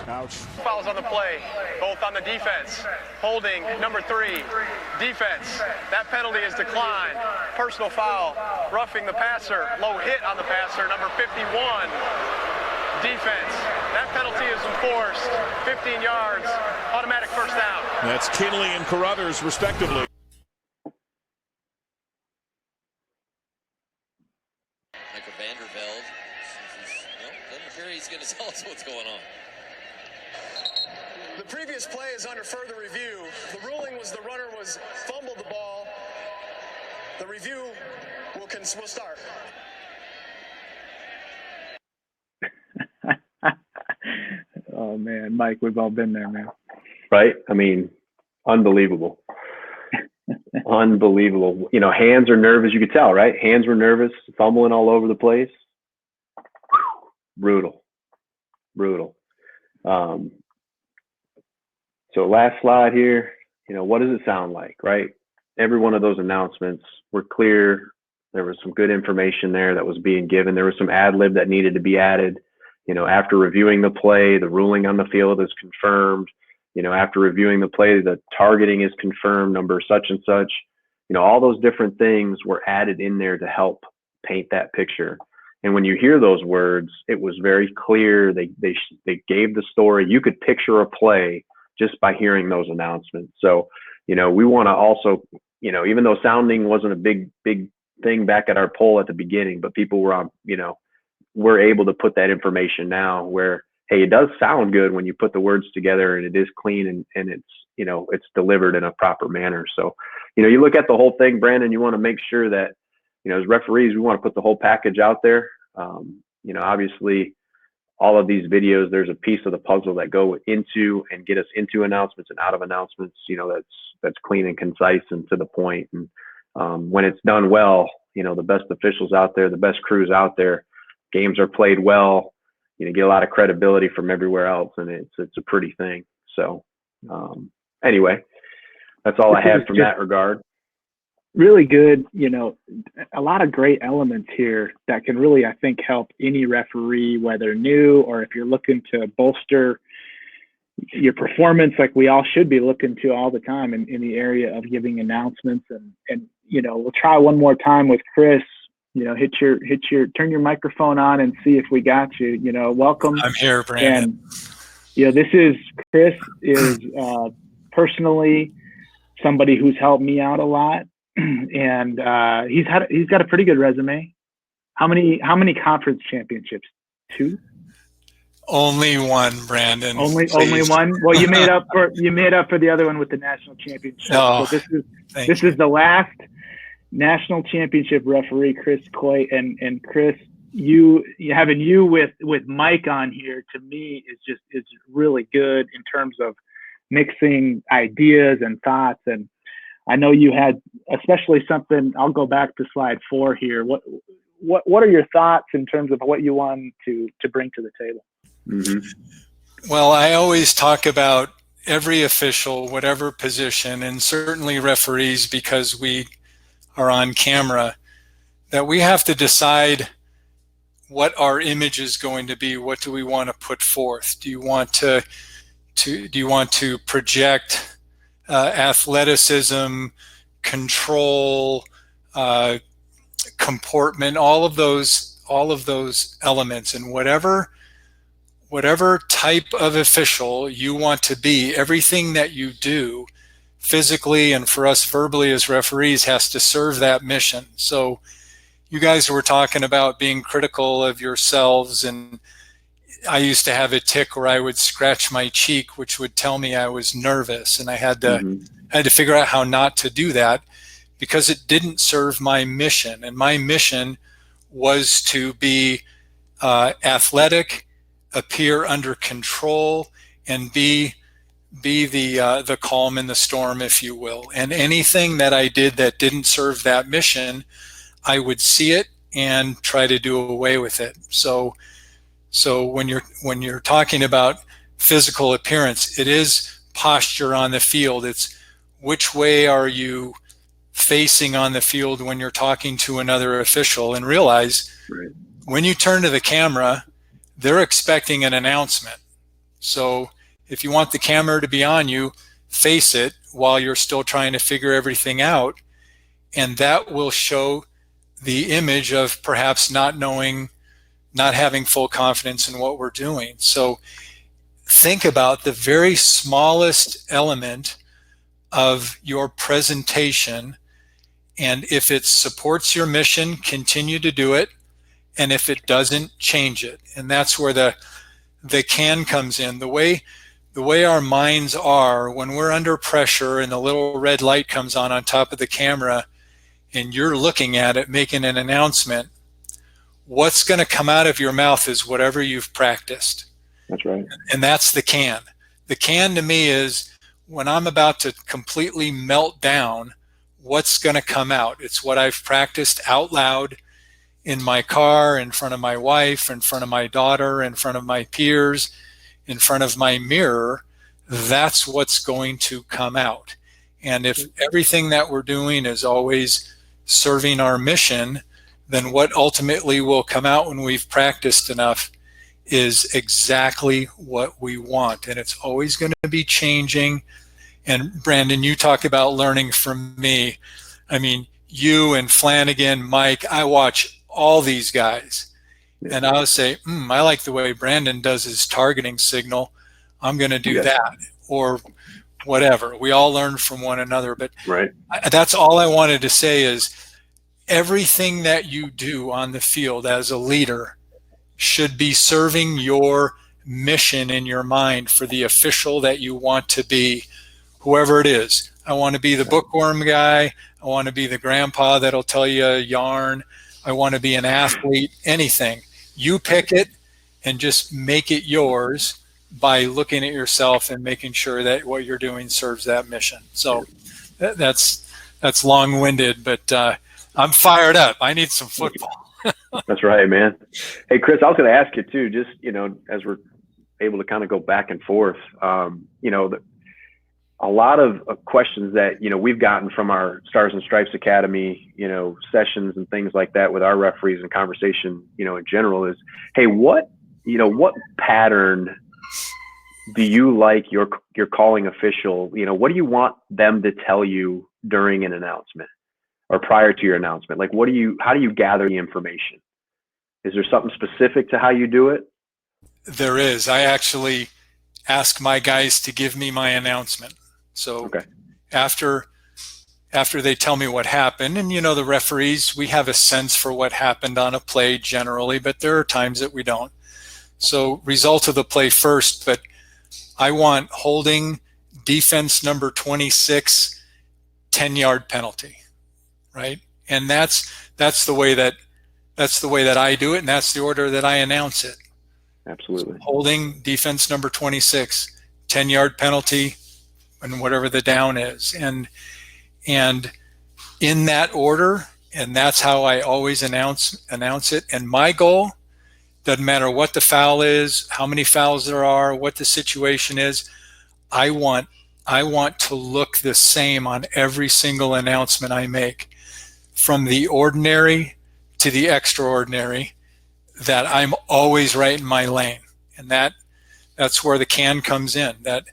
Ouch. Fouls on the play, both on the defense. Holding number 3, defense. That penalty is declined. Personal foul, roughing the passer, low hit on the passer, number 51. Defense. That penalty is enforced. 15 yards, automatic first down. That's Kinley and Carruthers, respectively. Michael Vandervelde. Doesn't appear he's going to tell us what's going on. The previous play is under further review. The ruling was the runner fumbled the ball. The review will start. Oh man, Mike, we've all been there, man. Right? I mean, unbelievable. Unbelievable. You know, hands are nervous. You could tell, right? Hands were nervous, fumbling all over the place. Brutal. So last slide here, you know, what does it sound like, right? Every one of those announcements were clear. There was some good information there that was being given. There was some ad lib that needed to be added. You know, after reviewing the play, the ruling on the field is confirmed. You know, after reviewing the play, the targeting is confirmed, number such and such. You know, all those different things were added in there to help paint that picture. And when you hear those words, it was very clear. They gave the story. You could picture a play just by hearing those announcements. So, you know, we want to also, you know, even though sounding wasn't a big thing back at our poll at the beginning, but people were on, you know, we're able to put that information now where, hey, it does sound good when you put the words together and it is clean and it's, you know, it's delivered in a proper manner. So, you know, you look at the whole thing, Brandon, you want to make sure that, you know, as referees, we want to put the whole package out there. You know, obviously all of these videos, there's a piece of the puzzle that go into and get us into announcements and out of announcements, you know, that's clean and concise and to the point. And when it's done well, you know, the best officials out there, the best crews out there, games are played well, you know, get a lot of credibility from everywhere else, and it's a pretty thing. So anyway, that's all I have from that regard. Really good, you know, a lot of great elements here that can really, I think, help any referee, whether new or if you're looking to bolster your performance, like we all should be looking to all the time in the area of giving announcements. And you know, we'll try one more time with Chris. You know, turn your microphone on and see if we got you. You know, welcome. I'm here, Brandon. And you know, this is Chris is personally somebody who's helped me out a lot. And he's got a pretty good resume. How many conference championships? 2? Only one, Brandon. Only one. Well, you made up for the other one with the national championship. Oh, so this is the last national championship referee, Chris Coit. And Chris, having you with Mike on here, to me is really good in terms of mixing ideas and thoughts. And I know you had especially something. I'll go back to slide 4 here. What are your thoughts in terms of what you want to bring to the table? Mm-hmm. Well, I always talk about every official, whatever position, and certainly referees, because we are on camera, that we have to decide what our image is going to be. What do we want to put forth? Do you want to project athleticism, control, comportment, all of those elements, and whatever type of official you want to be, everything that you do physically and for us verbally as referees has to serve that mission. So you guys were talking about being critical of yourselves, and I used to have a tick where I would scratch my cheek, which would tell me I was nervous, and I had to figure out how not to do that because it didn't serve my mission. And my mission was to be athletic, appear under control, and be the calm in the storm, if you will. And anything that I did that didn't serve that mission, I would see it and try to do away with it. So when you're talking about physical appearance, it is posture on the field. It's which way are you facing on the field when you're talking to another official, and realize when you turn to the camera, they're expecting an announcement. So if you want the camera to be on you, face it while you're still trying to figure everything out. And that will show the image of perhaps not having full confidence in what we're doing. So think about the very smallest element of your presentation. And if it supports your mission, continue to do it. And if it doesn't, change it. And that's where the can comes in. The way our minds are when we're under pressure and the little red light comes on top of the camera and you're looking at it, making an announcement, what's going to come out of your mouth is whatever you've practiced. That's right. And that's the can. The can to me is when I'm about to completely melt down, what's going to come out? It's what I've practiced out loud in my car, in front of my wife, in front of my daughter, in front of my peers, in front of my mirror. That's what's going to come out. And if everything that we're doing is always serving our mission, then what ultimately will come out when we've practiced enough is exactly what we want. And it's always going to be changing. And Brandon, you talk about learning from me. I mean, you and Flanagan, Mike, I watch all these guys. And I'll say, I like the way Brandon does his targeting signal. I'm going to do that, or whatever. We all learn from one another. But that's all I wanted to say is everything that you do on the field as a leader should be serving your mission in your mind for the official that you want to be, whoever it is. I want to be the bookworm guy. I want to be the grandpa that'll tell you a yarn. I want to be an athlete, anything. You pick it and just make it yours by looking at yourself and making sure that what you're doing serves that mission. So that's long-winded, but I'm fired up. I need some football. That's right, man. Hey, Chris, I was going to ask you too, just, as we're able to kind of go back and forth, a lot of questions that, we've gotten from our Stars and Stripes Academy, sessions and things like that with our referees and conversation, in general is, hey, what pattern do you like your calling official? What do you want them to tell you during an announcement or prior to your announcement? Like, how do you gather the information? Is there something specific to how you do it? There is. I actually ask my guys to give me my announcement. So after they tell me what happened, and the referees, we have a sense for what happened on a play generally, but there are times that we don't. So result of the play first, but I want holding, defense number 26, 10-yard penalty, right? And that's the way that I do it, and that's the order that I announce it. Absolutely. Holding, defense number 26, 10-yard penalty, and whatever the down is, and in that order, and that's how I always announce it. And my goal, doesn't matter what the foul is, how many fouls there are, what the situation is, I want to look the same on every single announcement I make, from the ordinary to the extraordinary, that I'm always right in my lane. And that's where the can comes in. That,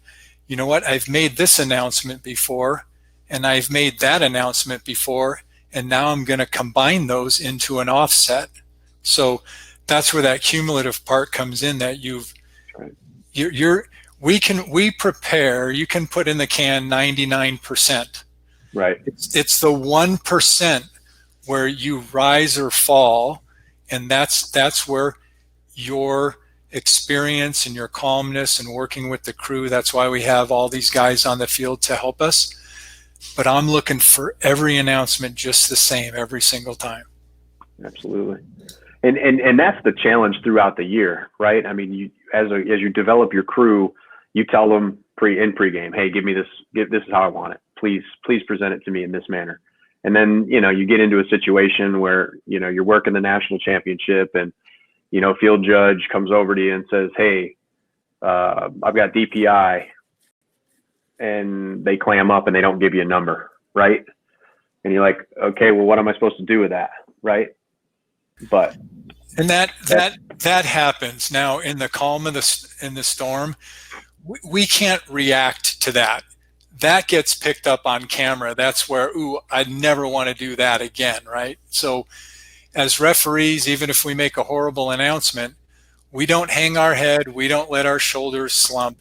you know what, I've made this announcement before, and I've made that announcement before, and now I'm going to combine those into an offset. So that's where that cumulative part comes in, that we prepare, you can put in the can 99%. Right. It's the 1% where you rise or fall, and that's where your experience and your calmness and working with the crew, that's why we have all these guys on the field to help us. But I'm looking for every announcement just the same every single time. Absolutely. And that's the challenge throughout the year, right? I mean, as you develop your crew, you tell them pregame, hey, give me this, this is how I want it. Please present it to me in this manner. And then, you get into a situation where, you're working the national championship, and field judge comes over to you and says, hey, I've got DPI. and they clam up and they don't give you a number, right? And you're like, okay, well, what am I supposed to do with that, right? But and that happens now in the calm of in the storm. We can't react to that. That gets picked up on camera. That's where, ooh, I'd never want to do that again, right? So as referees, even if we make a horrible announcement, we don't hang our head. We don't let our shoulders slump.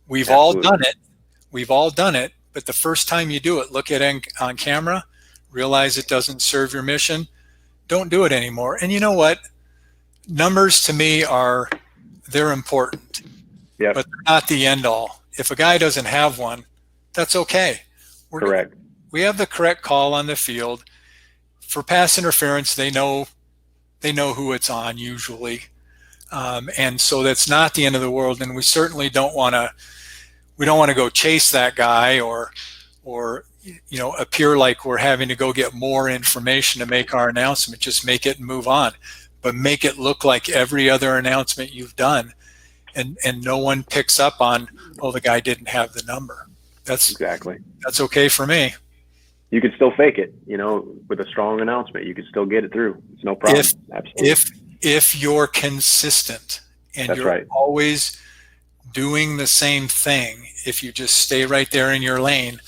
We've all done it. We've all done it. But the first time you do it, look at it on camera, realize it doesn't serve your mission, don't do it anymore. And you know what? Numbers to me they're important, but they're not the end all. If a guy doesn't have one, that's okay. Correct. We have the correct call on the field. For pass interference, they know who it's on usually. And so that's not the end of the world. And we certainly don't want to go chase that guy or appear like we're having to go get more information to make our announcement. Just make it and move on, but make it look like every other announcement you've done, and no one picks up on, oh, the guy didn't have the number. That's okay for me. You could still fake it, with a strong announcement. You could still get it through. It's no problem. If you're consistent and you're always doing the same thing, if you just stay right there in your lane,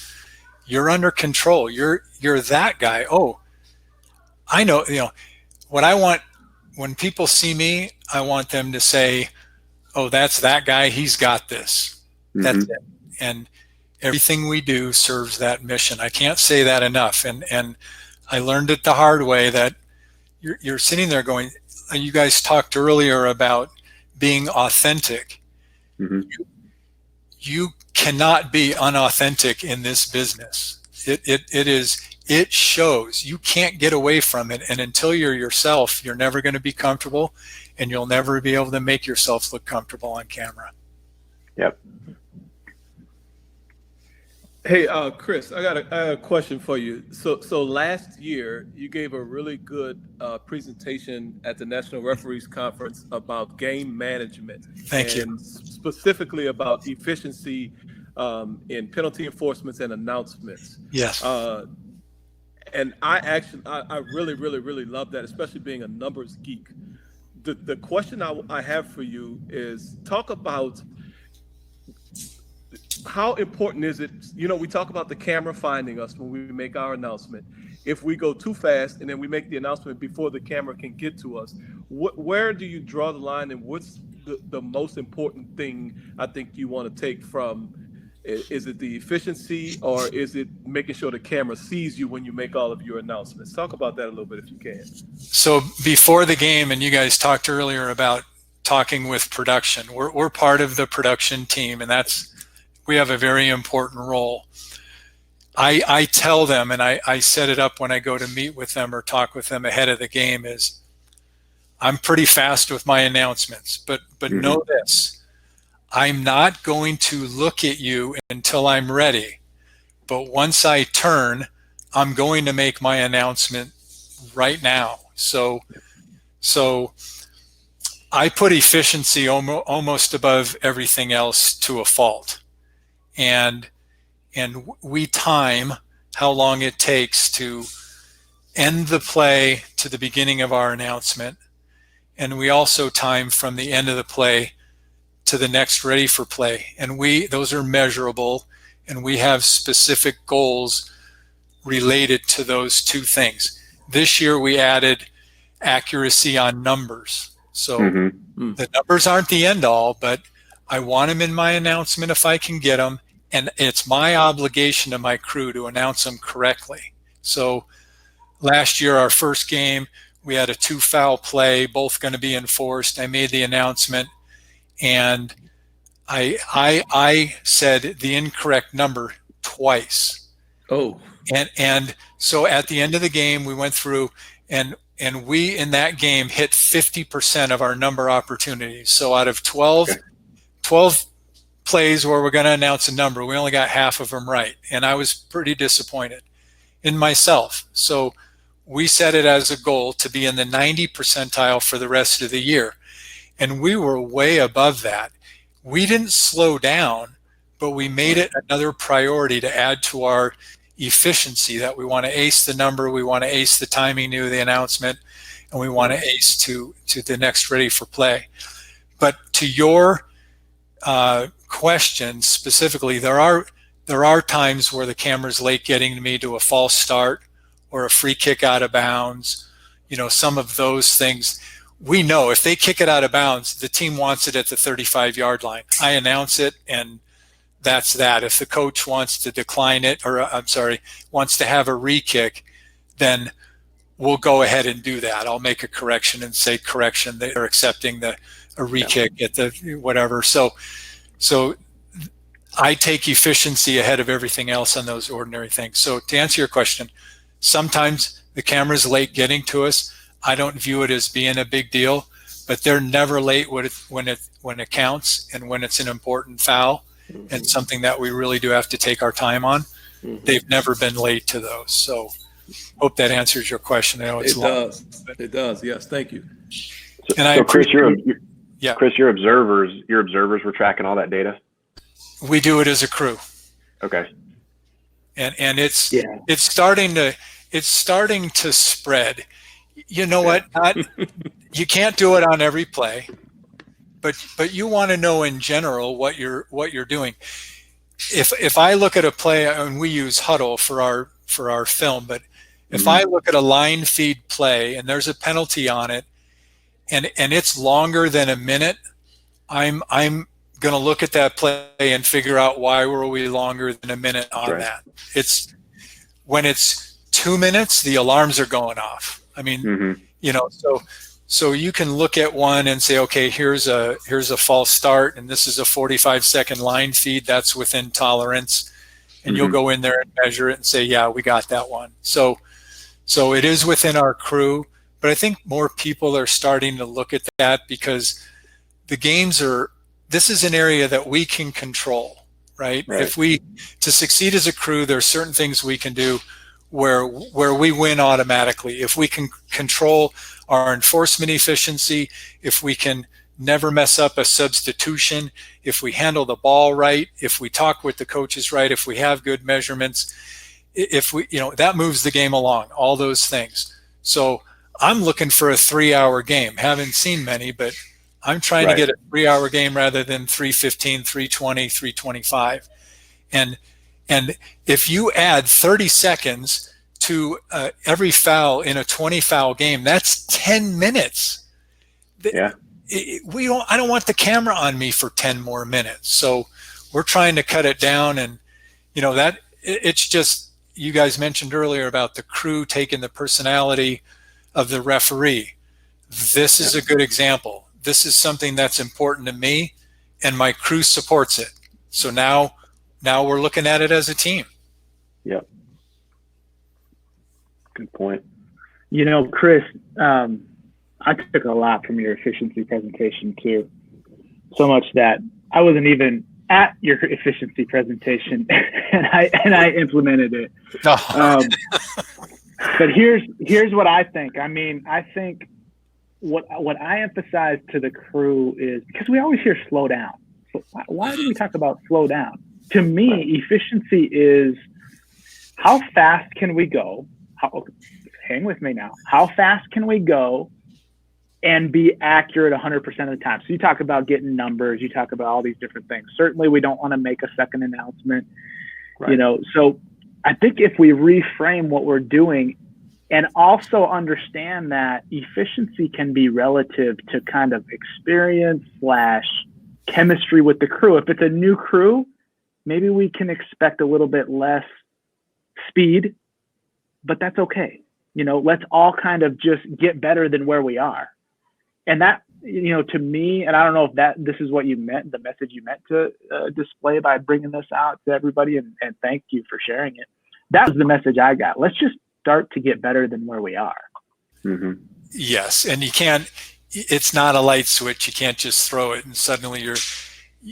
you're under control. You're that guy. Oh, I know, what I want when people see me, I want them to say, oh, that's that guy. He's got this. Mm-hmm. That's it. And everything we do serves that mission. I can't say that enough. And I learned it the hard way that you're sitting there going, you guys talked earlier about being authentic. Mm-hmm. You cannot be unauthentic in this business. It shows. You can't get away from it. And until you're yourself, you're never going to be comfortable, and you'll never be able to make yourself look comfortable on camera. Yep. Hey, Chris, I got a question for you. So last year you gave a really good presentation at the National Referees Conference about game management. Thank you. And specifically about efficiency in penalty enforcements and announcements. Yes. And I really, really, really love that, especially being a numbers geek. The question I have for you is, talk about how important is it? We talk about the camera finding us when we make our announcement. If we go too fast and then we make the announcement before the camera can get to us, where do you draw the line, and what's the most important thing I think you want to take from? Is it the efficiency, or is it making sure the camera sees you when you make all of your announcements? Talk about that a little bit if you can. So before the game, and you guys talked earlier about talking with production, we're part of the production team, and we have a very important role. I tell them, and I set it up when I go to meet with them or talk with them ahead of the game, is I'm pretty fast with my announcements, but mm-hmm. Know this. I'm not going to look at you until I'm ready. But once I turn, I'm going to make my announcement right now. So I put efficiency almost above everything else to a fault. And we time how long it takes to end the play to the beginning of our announcement. And we also time from the end of the play to the next ready for play. And those are measurable, and we have specific goals related to those two things. This year we added accuracy on numbers. So mm-hmm. The numbers aren't the end all, but I want them in my announcement if I can get them. And it's my obligation to my crew to announce them correctly. So last year, our first game, we had a 2-foul play, both going to be enforced. I made the announcement, and I said the incorrect number twice. Oh. And so at the end of the game, we went through, and we in that game hit 50% of our number opportunities. So out of 12 plays where we're going to announce a number, we only got half of them right. And I was pretty disappointed in myself. So we set it as a goal to be in the 90 percentile for the rest of the year. And we were way above that. We didn't slow down, we made it another priority to add to our efficiency, that we want to ace the number, we want to ace the timing new the announcement, and we want to ace to the next ready for play. But to your question specifically, there are times where the camera's late getting me to a false start or a free kick out of bounds. Some of those things, we know if they kick it out of bounds, the team wants it at the 35-yard line. I announce it, and that's that. If the coach wants to decline it, or wants to have a re-kick, then we'll go ahead and do that. I'll make a correction and say, correction, they are accepting a re-kick at the whatever. So I take efficiency ahead of everything else on those ordinary things. So to answer your question, sometimes the camera's late getting to us. I don't view it as being a big deal, but they're never late when it counts and when it's an important foul and something that we really do have to take our time on. They've never been late to those. So hope that answers your question. I know it's long. It does. Yes. Thank you. So Chris, Chris, your observers were tracking all that data. We do it as a crew. Okay. And it's starting to spread. You know what? You can't do it on every play, but you want to know in general what you're doing. If I look at a play, and we use Huddle for our film, but if I look at a line feed play and there's a penalty on it, and it's longer than a minute, I'm going to look at that play and figure out why were we longer than a minute on that. It's when it's 2 minutes, the alarms are going off. I mean, so you can look at one and say, okay, here's a false start, and this is a 45-second line feed that's within tolerance, and you'll go in there and measure it and say, yeah, we got that one. So it is within our crew, but I think more people are starting to look at that because the games this is an area that we can control, right? If to succeed as a crew, there are certain things we can do where we win automatically. If we can control our enforcement efficiency, if we can never mess up a substitution, if we handle the ball right, if we talk with the coaches right, if we have good measurements, if we, that moves the game along, all those things. So I'm looking for a 3-hour game. Haven't seen many, but I'm trying to get a 3-hour game rather than 3:15, 3:20, 3:25. And if you add 30 seconds to every foul in a 20-foul game, that's 10 minutes. Yeah. I don't want the camera on me for 10 more minutes. So we're trying to cut it down, and that it's just, you guys mentioned earlier about the crew taking the personality of the referee. This is a good example. This is something that's important to me, and my crew supports it. So now we're looking at it as a team. Yep. Good point. Chris, I took a lot from your efficiency presentation too. So much that I wasn't even at your efficiency presentation and I implemented it. But here's what I think. I mean, I think what I emphasize to the crew is, because we always hear slow down. So why do we talk about slow down? To me, efficiency is how fast can we go? Hang with me now. How fast can we go and be accurate 100% of the time? So you talk about getting numbers, you talk about all these different things. Certainly we don't want to make a second announcement, so I think if we reframe what we're doing and also understand that efficiency can be relative to kind of experience / chemistry with the crew. If it's a new crew, maybe we can expect a little bit less speed, but that's okay. Let's all kind of just get better than where we are. And that, to me, and I don't know if this is what you meant, the message you meant to display by bringing this out to everybody, and thank you for sharing it. That was the message I got. Let's just start to get better than where we are. Mm-hmm. Yes. And it's not a light switch. You can't just throw it and suddenly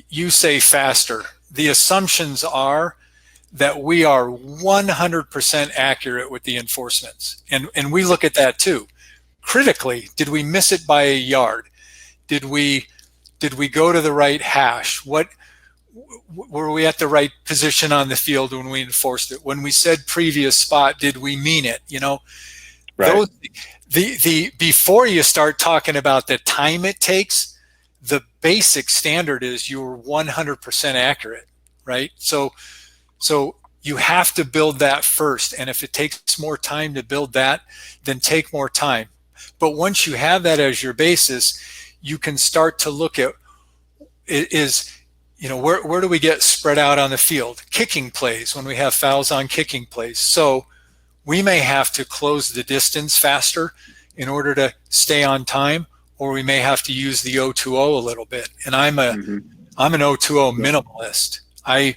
you say faster. The assumptions are that we are 100% accurate with the enforcements. And we look at that too. Critically, did we miss it by a yard? Did we go to the right hash? were we at the right position on the field when we enforced it? When we said previous spot, did we mean it? Right. The before you start talking about the time it takes, the basic standard is you're 100% accurate, right? So you have to build that first. And if it takes more time to build that, then take more time. But once you have that as your basis, you can start to look at where do we get spread out on the field? Kicking plays, when we have fouls on kicking plays. So we may have to close the distance faster in order to stay on time, or we may have to use the 0-2-0 a little bit. And I'm an 0-2-0 minimalist. I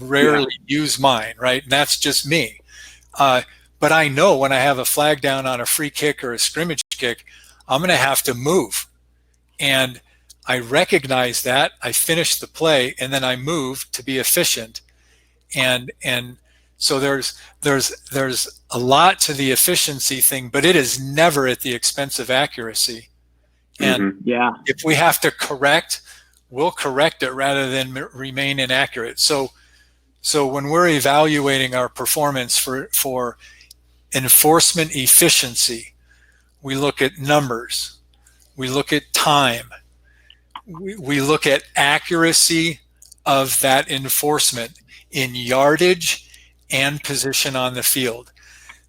rarely use mine, right? And that's just me. But I know when I have a flag down on a free kick or a scrimmage kick, I'm going to have to move. And I recognize that, I finish the play, and then I move to be efficient. And so there's a lot to the efficiency thing, but it is never at the expense of accuracy. And if we have to correct, we'll correct it rather than remain inaccurate. So when we're evaluating our performance for enforcement efficiency, we look at numbers, we look at time, we look at accuracy of that enforcement in yardage and position on the field.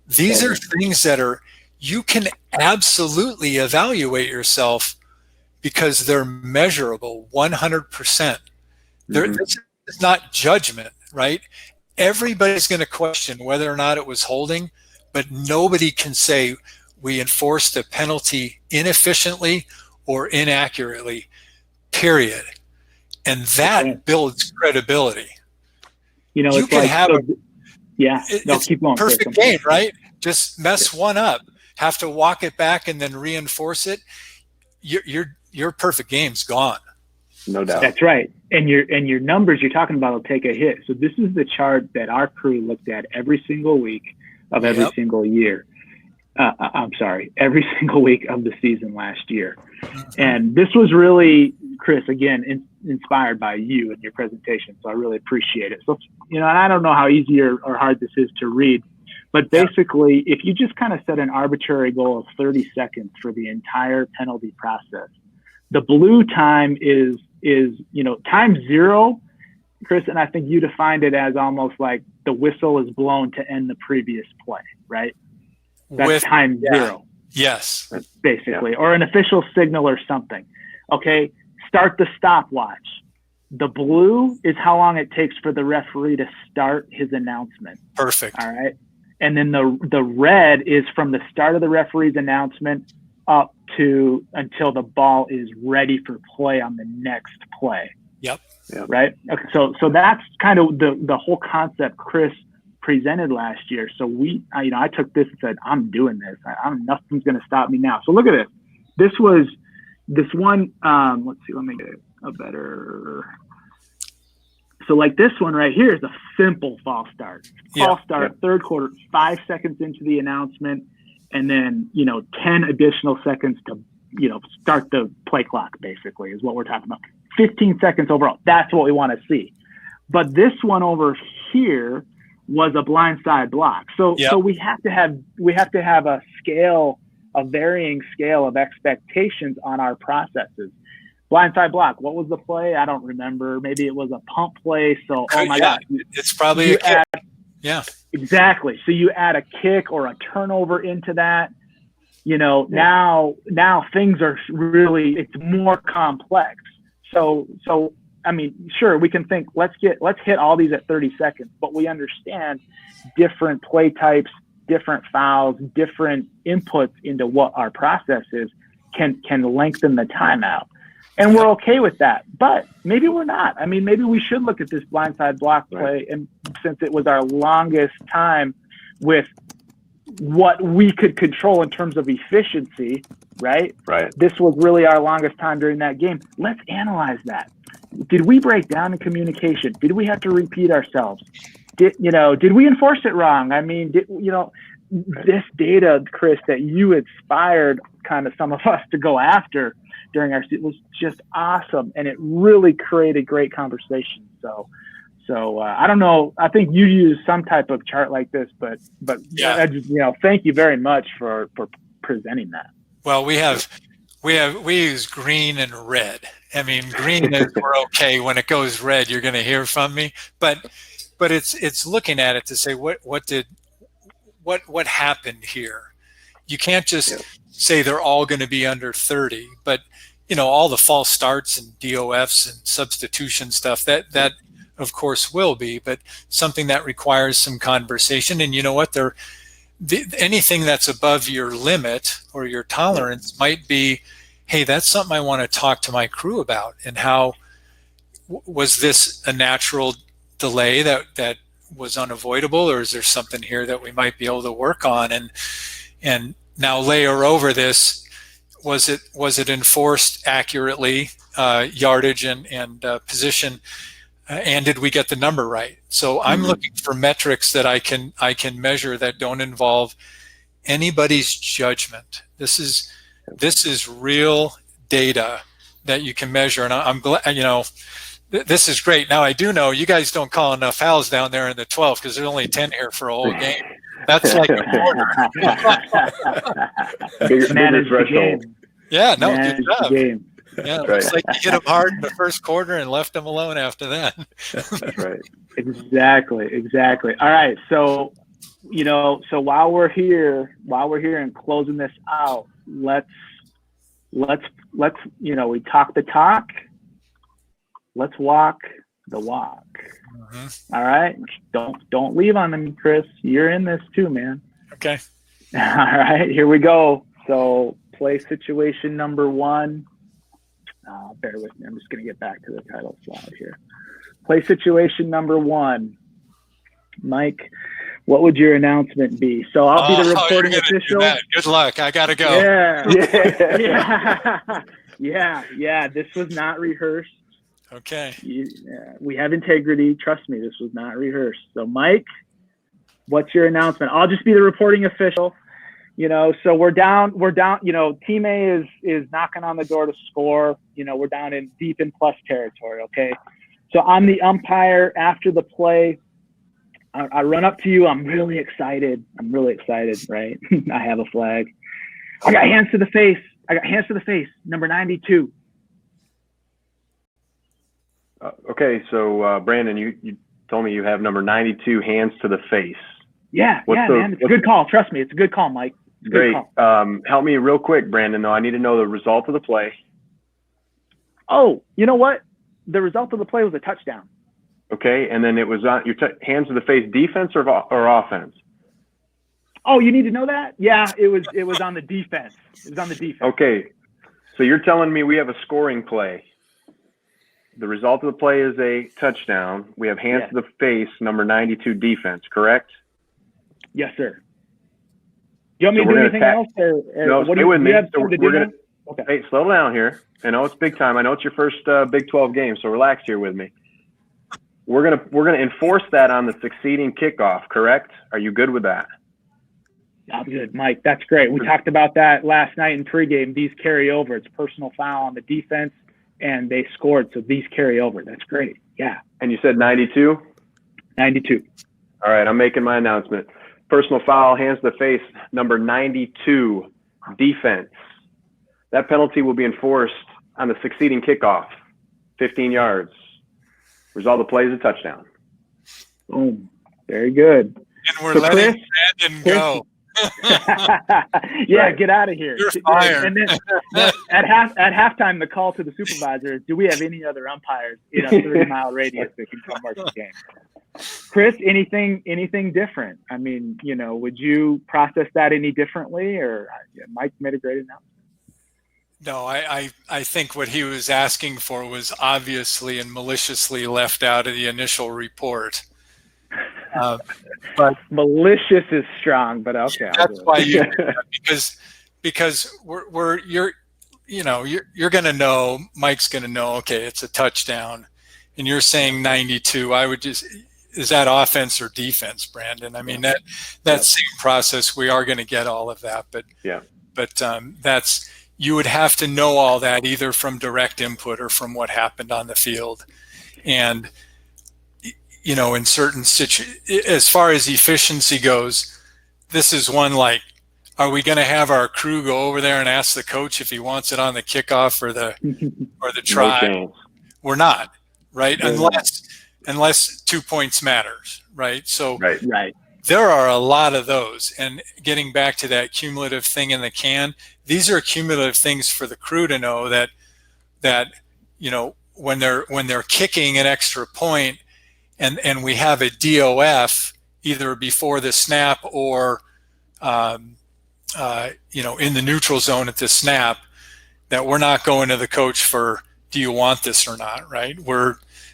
These are things that you can absolutely evaluate yourself because they're measurable 100%. It's not judgment, right? Everybody's going to question whether or not it was holding, but nobody can say we enforced a penalty inefficiently or inaccurately, period. And that builds credibility. You it's can like, have it's keep going, perfect game, right? Just mess one up, have to walk it back and then reinforce it. Your perfect game's gone. No doubt. That's right. And your numbers you're talking about will take a hit. So this is the chart that our crew looked at every single week of every single year. Every single week of the season last year. And this was really, Chris, again, inspired by you and your presentation. So I really appreciate it. So, and I don't know how easy or hard this is to read, but basically, if you just kind of set an arbitrary goal of 30 seconds for the entire penalty process, the blue time is time zero, Chris, and I think you defined it as almost like the whistle is blown to end the previous play, right? That's time zero. Yes. Basically, or an official signal or something. Okay, start the stopwatch. The blue is how long it takes for the referee to start his announcement. Perfect. All right. And then the red is from the start of the referee's announcement up to until the ball is ready for play on the next play. Yep. Right. Okay. So that's kind of the whole concept Chris presented last year. So I took this and said, I'm doing this. Nothing's going to stop me now. So look at this. This was this one. Let's see. Let me get a better. So like this one right here is a simple false start. False start, third quarter, 5 seconds into the announcement, and then 10 additional seconds to start the play clock. Basically, is what we're talking about. 15 seconds overall. That's what we want to see. But this one over here was a blindside block. So we have to have a scale, a varying scale of expectations on our processes. Blindside block. What was the play? I don't remember. Maybe it was a pump play. So, oh my God. It's probably a kick. Exactly. So you add a kick or a turnover into that. Now things are really, it's more complex. So I mean, sure, we can think, let's hit all these at 30 seconds, but we understand different play types, different fouls, different inputs into what our process is can lengthen the timeout. And we're okay with that, but maybe we're not. I mean, maybe we should look at this blindside block play, and since it was our longest time with what we could control in terms of efficiency, right? Right. This was really our longest time during that game. Let's analyze that. Did we break down in communication? Did we have to repeat ourselves? Did we enforce it wrong? I mean, this data, Chris, that you inspired kind of some of us to go after, during our season was just awesome, and it really created great conversation. So I don't know. I think you use some type of chart like this, but Yeah. Thank you very much for presenting that. Well, we use green and red. I mean, green is we're okay. When it goes red, you're going to hear from me. But it's looking at it to say what happened here. You can't just say they're all going to be under 30, but all the false starts and DOFs and substitution stuff that of course will be, but something that requires some conversation. And you know what? Anything that's above your limit or your tolerance might be, hey, that's something I want to talk to my crew about. And how was this a natural delay that was unavoidable, or is there something here that we might be able to work on? And now layer over this, was it enforced accurately, yardage and position, and did we get the number right? So I'm looking for metrics that I can measure that don't involve anybody's judgment. This is real data that you can measure, and I'm glad. This is great. Now I do know you guys don't call enough fouls down there in the 12 because there's only 10 here for a whole game. That's like a quarter. bigger threshold. Yeah, no, good job. Yeah, right. It's like you hit them hard in the first quarter and left them alone after that. That's right. Exactly. All right. So, while we're here and closing this out, let's we talk the talk. Let's walk the walk. Mm-hmm. All right. Don't leave on them, Chris. You're in this too, man. Okay. All right. Here we go. So play situation number 1. Bear with me. I'm just going to get back to the title slide here. Play situation number 1. Mike, what would your announcement be? So I'll be the reporting official. Good luck. I got to go. Yeah. This was not rehearsed. Okay. We have integrity. Trust me, this was not rehearsed. So, Mike, what's your announcement? I'll just be the reporting official. So we're down. Team A is knocking on the door to score. We're down in deep in plus territory. Okay. So I'm the umpire after the play. I run up to you. I'm really excited. Right. I have a flag. I got hands to the face. Number 92. Okay. So, Brandon, you told me you have number 92, hands to the face. Yeah, man. It's a good call. Trust me. It's a good call, Mike. Great. Help me real quick, Brandon, though. I need to know the result of the play. Oh, you know what? The result of the play was a touchdown. Okay, and then it was on your hands to the face, defense or offense? Oh, you need to know that? Yeah, it was on the defense. It was on the defense. Okay, so you're telling me we have a scoring play. The result of the play is a touchdown. We have hands to the face, number 92 defense, correct? Yes, sir. Do you want me to do anything else? No, stay with me. Okay. Hey, slow down here. I know it's big time. I know it's your first Big 12 game, so relax here with me. We're gonna enforce that on the succeeding kickoff, correct? Are you good with that? I'm good, Mike. That's great. We talked about that last night in pregame. These carry over. It's personal foul on the defense, and they scored, so these carry over. That's great. Yeah. And you said 92? 92. All right, I'm making my announcement. Personal foul, hands to the face, number 92, defense. That penalty will be enforced on the succeeding kickoff, 15 yards. Result of the play is a touchdown. Boom. Very good. And we're letting Brandon go. Yeah, get out of here. You're fired. And then at halftime, the call to the supervisor is, do we have any other umpires in a 30-mile radius that can come mark the game? Chris, anything different? I mean, would you process that any differently? Or Mike made a great announcement. No, I think what he was asking for was obviously and maliciously left out of the initial report. But malicious is strong, but okay. That's why because you're going to know, Mike's going to know, okay, it's a touchdown, and you're saying 92. I would just, is that offense or defense, Brandon? I mean, that same process, we are going to get all of that, but yeah. But that's, you would have to know all that either from direct input or from what happened on the field. And, you know, in certain as far as efficiency goes, this is one like, are we going to have our crew go over there and ask the coach if he wants it on the kickoff or the try? No. We're not, right? Unless 2 points matters, right? So right. There are a lot of those. And getting back to that cumulative thing in the can, these are cumulative things for the crew to know that you know, when they're kicking an extra point and we have a DOF either before the snap or you know, in the neutral zone at the snap, that we're not going to the coach for, do you want this or not, right?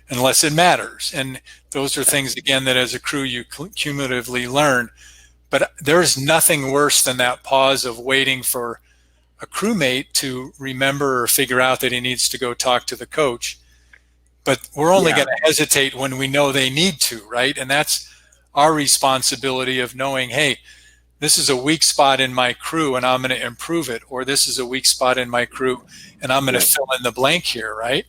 Unless it matters. And those are things, again, that as a crew you cumulatively learn. But there's nothing worse than that pause of waiting for a crewmate to remember or figure out that he needs to go talk to the coach. But we're only going to hesitate when we know they need to, right? And that's our responsibility of knowing, hey, this is a weak spot in my crew and I'm going to improve it, or this is a weak spot in my crew and I'm going to fill in the blank here, right?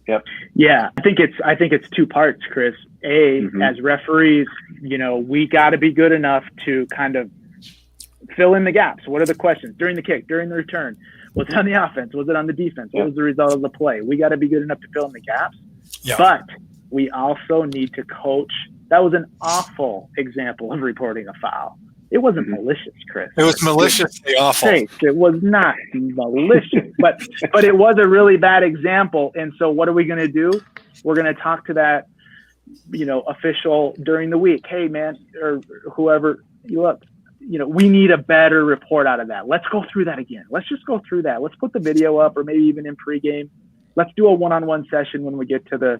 Yep. Yeah, I think it's two parts, Chris. As referees, you know, we got to be good enough to kind of fill in the gaps. What are the questions during the kick, during the return? Was it on the offense? Was it on the defense? What was the result of the play? We got to be good enough to fill in the gaps. Yeah. But we also need to coach. That was an awful example of reporting a foul. It wasn't malicious, Chris. It was maliciously awful. It was not malicious, but it was a really bad example. And so what are we going to do? We're going to talk to that, you know, official during the week. Hey, man, or whoever, look, you know, we need a better report out of that. Let's go through that again. Let's just go through that. Let's put the video up, or maybe even in pregame. Let's do a one-on-one session when we get to the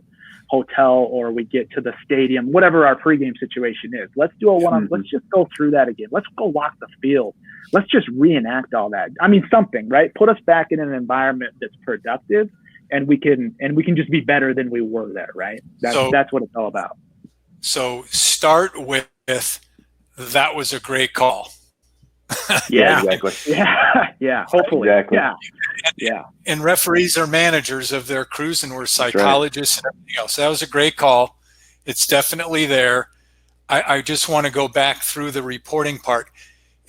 hotel or we get to the stadium, whatever our pregame situation is. Let's do a one-on. Let's just go through that again. Let's go walk the field. Let's just reenact all that. I mean, something, right? Put us back in an environment that's productive, and we can just be better than we were there, right? That's what it's all about. So start with, that was a great call. Yeah, exactly. Yeah. Hopefully. Exactly. Yeah. And referees are managers of their crews, and we're psychologists and everything else. That was a great call. It's definitely there. I just want to go back through the reporting part.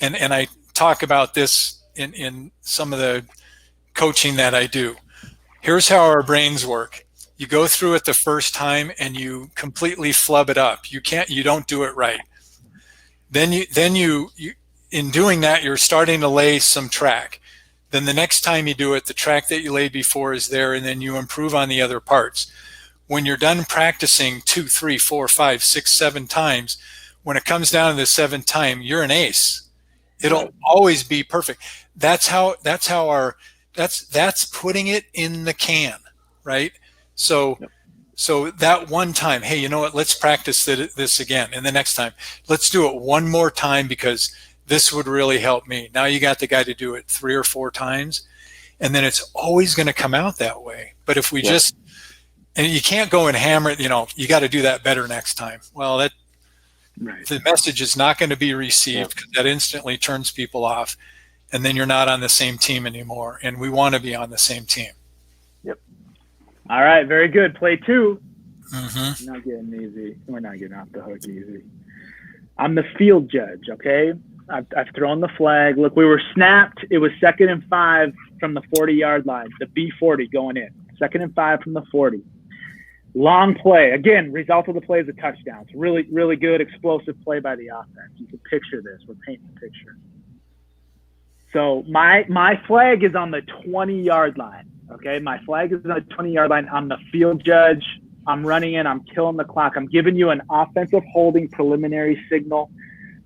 And I talk about this in some of the coaching that I do. Here's how our brains work. You go through it the first time and you completely flub it up. You don't do it right. Then you in doing that, you're starting to lay some track. Then the next time you do it, the track that you laid before is there, and then you improve on the other parts. When you're done practicing 2, 3, 4, 5, 6, 7 times, when it comes down to the 7th time, you're an ace. It'll always be perfect. That's putting it in the can, right? So that one time, hey, you know what? Let's practice this again. And the next time, let's do it one more time because this would really help me. Now you got the guy to do it 3 or 4 times, and then it's always going to come out that way. But if we just, and you can't go and hammer it, you know, you got to do that better next time. Well, the message is not going to be received because that instantly turns people off, and then you're not on the same team anymore. And we want to be on the same team. Yep. All right. Very good. Play 2. Mm-hmm. Not getting easy. We're not getting off the hook easy. I'm the field judge. Okay. I've thrown the flag. Look, we were snapped. It was 2nd and 5 from the 40-yard line, the B40 going in. 2nd and 5 from the 40. Long play. Again, result of the play is a touchdown. It's really, really good, explosive play by the offense. You can picture this. We're painting a picture. So my flag is on the 20-yard line, okay? My flag is on the 20-yard line. I'm the field judge. I'm running in. I'm killing the clock. I'm giving you an offensive holding preliminary signal.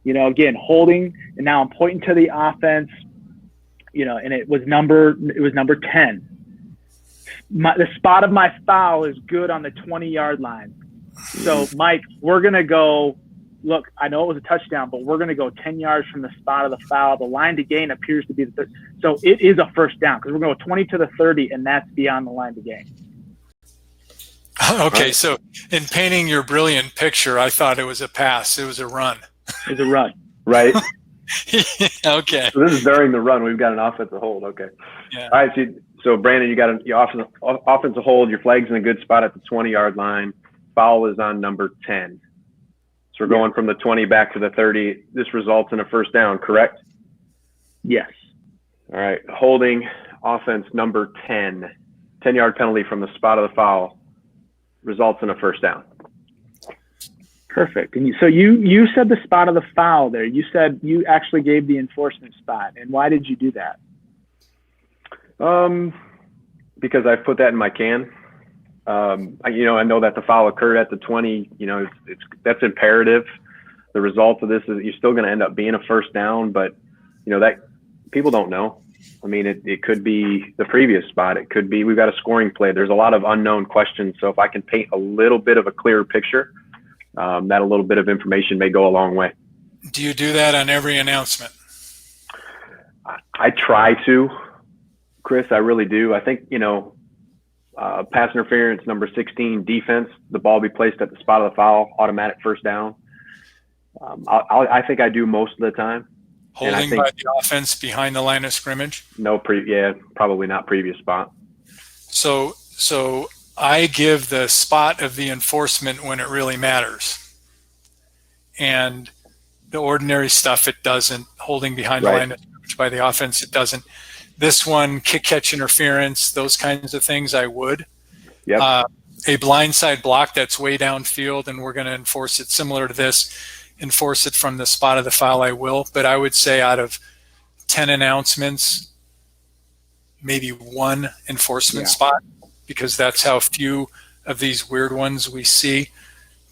You know, again, holding, and now I'm pointing to the offense, you know, and it was number 10. The spot of my foul is good on the 20-yard line. So, Mike, we're going to go, look, I know it was a touchdown, but we're going to go 10 yards from the spot of the foul. The line to gain appears to be the 30. So it is a first down because we're going to go 20 to the 30, and that's beyond the line to gain. Okay, so in painting your brilliant picture, I thought it was a pass. It was a run. It was a run. Right. Okay. So this is during the run. We've got an offensive hold. Okay. Yeah. All right. So Brandon, you got your offensive hold. Your flag's in a good spot at the 20-yard line. Foul is on number 10. So we're going from the 20 back to the 30. This results in a first down, correct? Yes. All right. Holding offense number 10. 10-yard penalty from the spot of the foul results in a first down. Perfect. And so you said the spot of the foul there. You said you actually gave the enforcement spot. And why did you do that? Because I put that in my can. I know that the foul occurred at the 20. That's imperative. The result of this is you're still going to end up being a first down, but that people don't know. I mean, it could be the previous spot. It could be we've got a scoring play. There's a lot of unknown questions. So if I can paint a little bit of a clearer picture, that a little bit of information may go a long way. Do you do that on every announcement? I try to, Chris. I really do. I think, pass interference, number 16, defense, the ball be placed at the spot of the foul, automatic first down. I think I do most of the time. Holding by the offense behind the line of scrimmage? Probably not previous spot. So I give the spot of the enforcement when it really matters. And the ordinary stuff, it doesn't. Holding behind the line of scrimmage by the offense, it doesn't. This one, kick catch interference, those kinds of things I would. Yep. A blindside block that's way downfield and we're going to enforce it similar to this, enforce it from the spot of the foul, I will. But I would say out of 10 announcements, maybe one enforcement spot, because that's how few of these weird ones we see.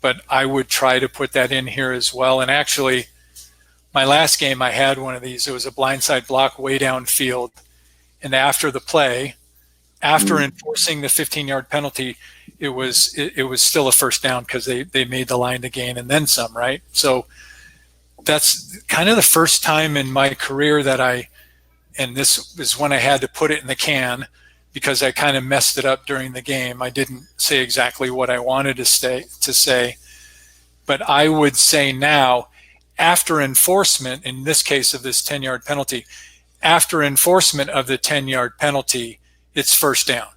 But I would try to put that in here as well. And actually, my last game, I had one of these. It was a blindside block way downfield. And after the play, after enforcing the 15-yard penalty, it was still a first down because they made the line to gain and then some, right? So that's kind of the first time in my career that and this is when I had to put it in the can because I kind of messed it up during the game. I didn't say exactly what I wanted to say, but I would say now, after enforcement, in this case of this 10-yard penalty, after enforcement of the 10-yard penalty, it's first down.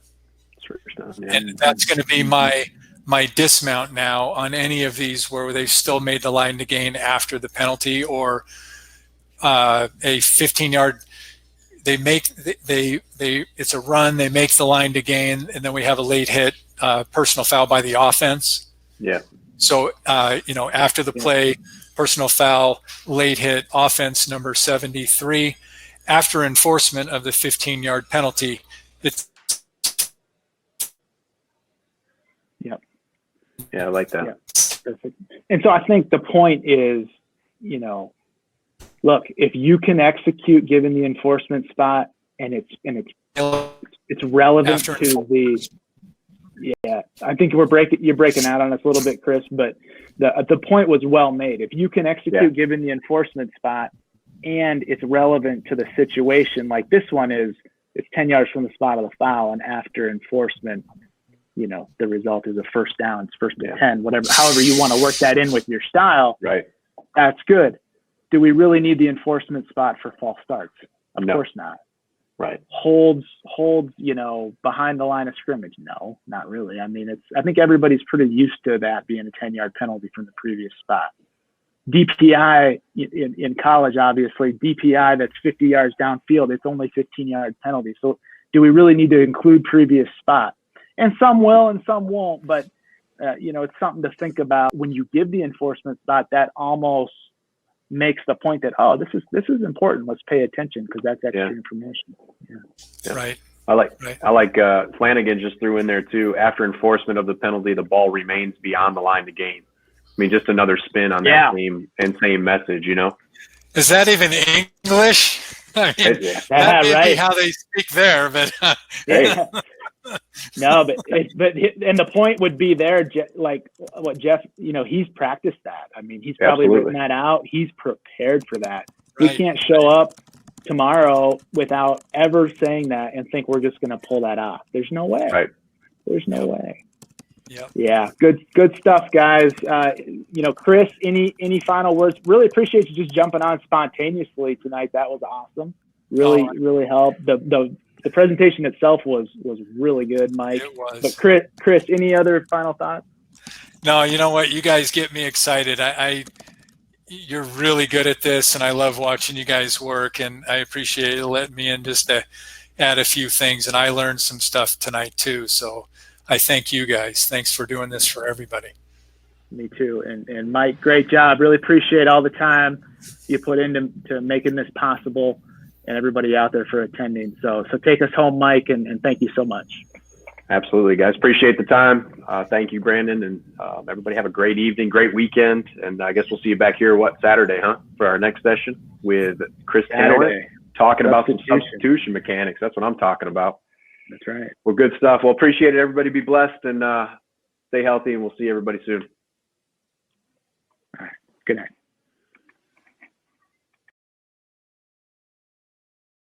And that's going to be my dismount now on any of these where they've still made the line to gain after the penalty or a 15-yard. It's a run. They make the line to gain, and then we have a late hit, personal foul by the offense. Yeah. So after the play, personal foul, late hit, offense number 73. After enforcement of the 15-yard penalty, it's. Yep. Yeah, I like that. Yeah. Perfect. And so I think the point is, look, if you can execute given the enforcement spot and it's relevant to the. Yeah, I think you're breaking out on us a little bit, Chris, but the point was well made. If you can execute given the enforcement spot and it's relevant to the situation, like this one is, it's 10 yards from the spot of the foul, and after enforcement, the result is a first down. It's first and 10, whatever, however you want to work that in with your style. Right. That's good. Do we really need the enforcement spot for false starts? Of course not. Right. Holds, behind the line of scrimmage. No, not really. I mean, I think everybody's pretty used to that being a 10-yard penalty from the previous spot. DPI in college, obviously, DPI that's 50 yards downfield, it's only 15-yard penalty. So do we really need to include previous spot? And some will and some won't, but it's something to think about. When you give the enforcement spot, that almost makes the point that, this is important. Let's pay attention because that's extra information. Yeah. Right. I like Flanagan just threw in there too. After enforcement of the penalty, the ball remains beyond the line to gain. I mean, just another spin on that same message, Is that even English? I mean, that may be how they speak there, but no, but and the point would be there, like what Jeff, he's practiced that. I mean, he's probably written that out. He's prepared for that. Right. We can't show up tomorrow without ever saying that and think we're just going to pull that off. There's no way. Right. There's no way. Yeah, good stuff, guys. Chris, any final words? Really appreciate you just jumping on spontaneously tonight. That was awesome. Really helped. The presentation itself was really good, Mike. It was. But Chris, any other final thoughts? No, you know what? You guys get me excited. You're really good at this, and I love watching you guys work, and I appreciate you letting me in just to add a few things, and I learned some stuff tonight too. So I thank you guys. Thanks for doing this for everybody. Me too. And Mike, great job. Really appreciate all the time you put into making this possible, and everybody out there for attending. So take us home, Mike, and thank you so much. Absolutely, guys. Appreciate the time. Thank you, Brandon, and everybody have a great evening, great weekend, and I guess we'll see you back here, Saturday, for our next session with Chris Taylor, talking about some substitution mechanics. That's what I'm talking about. That's right. Well, good stuff. Well, appreciate it. Everybody be blessed and stay healthy, and we'll see everybody soon. All right. Good night.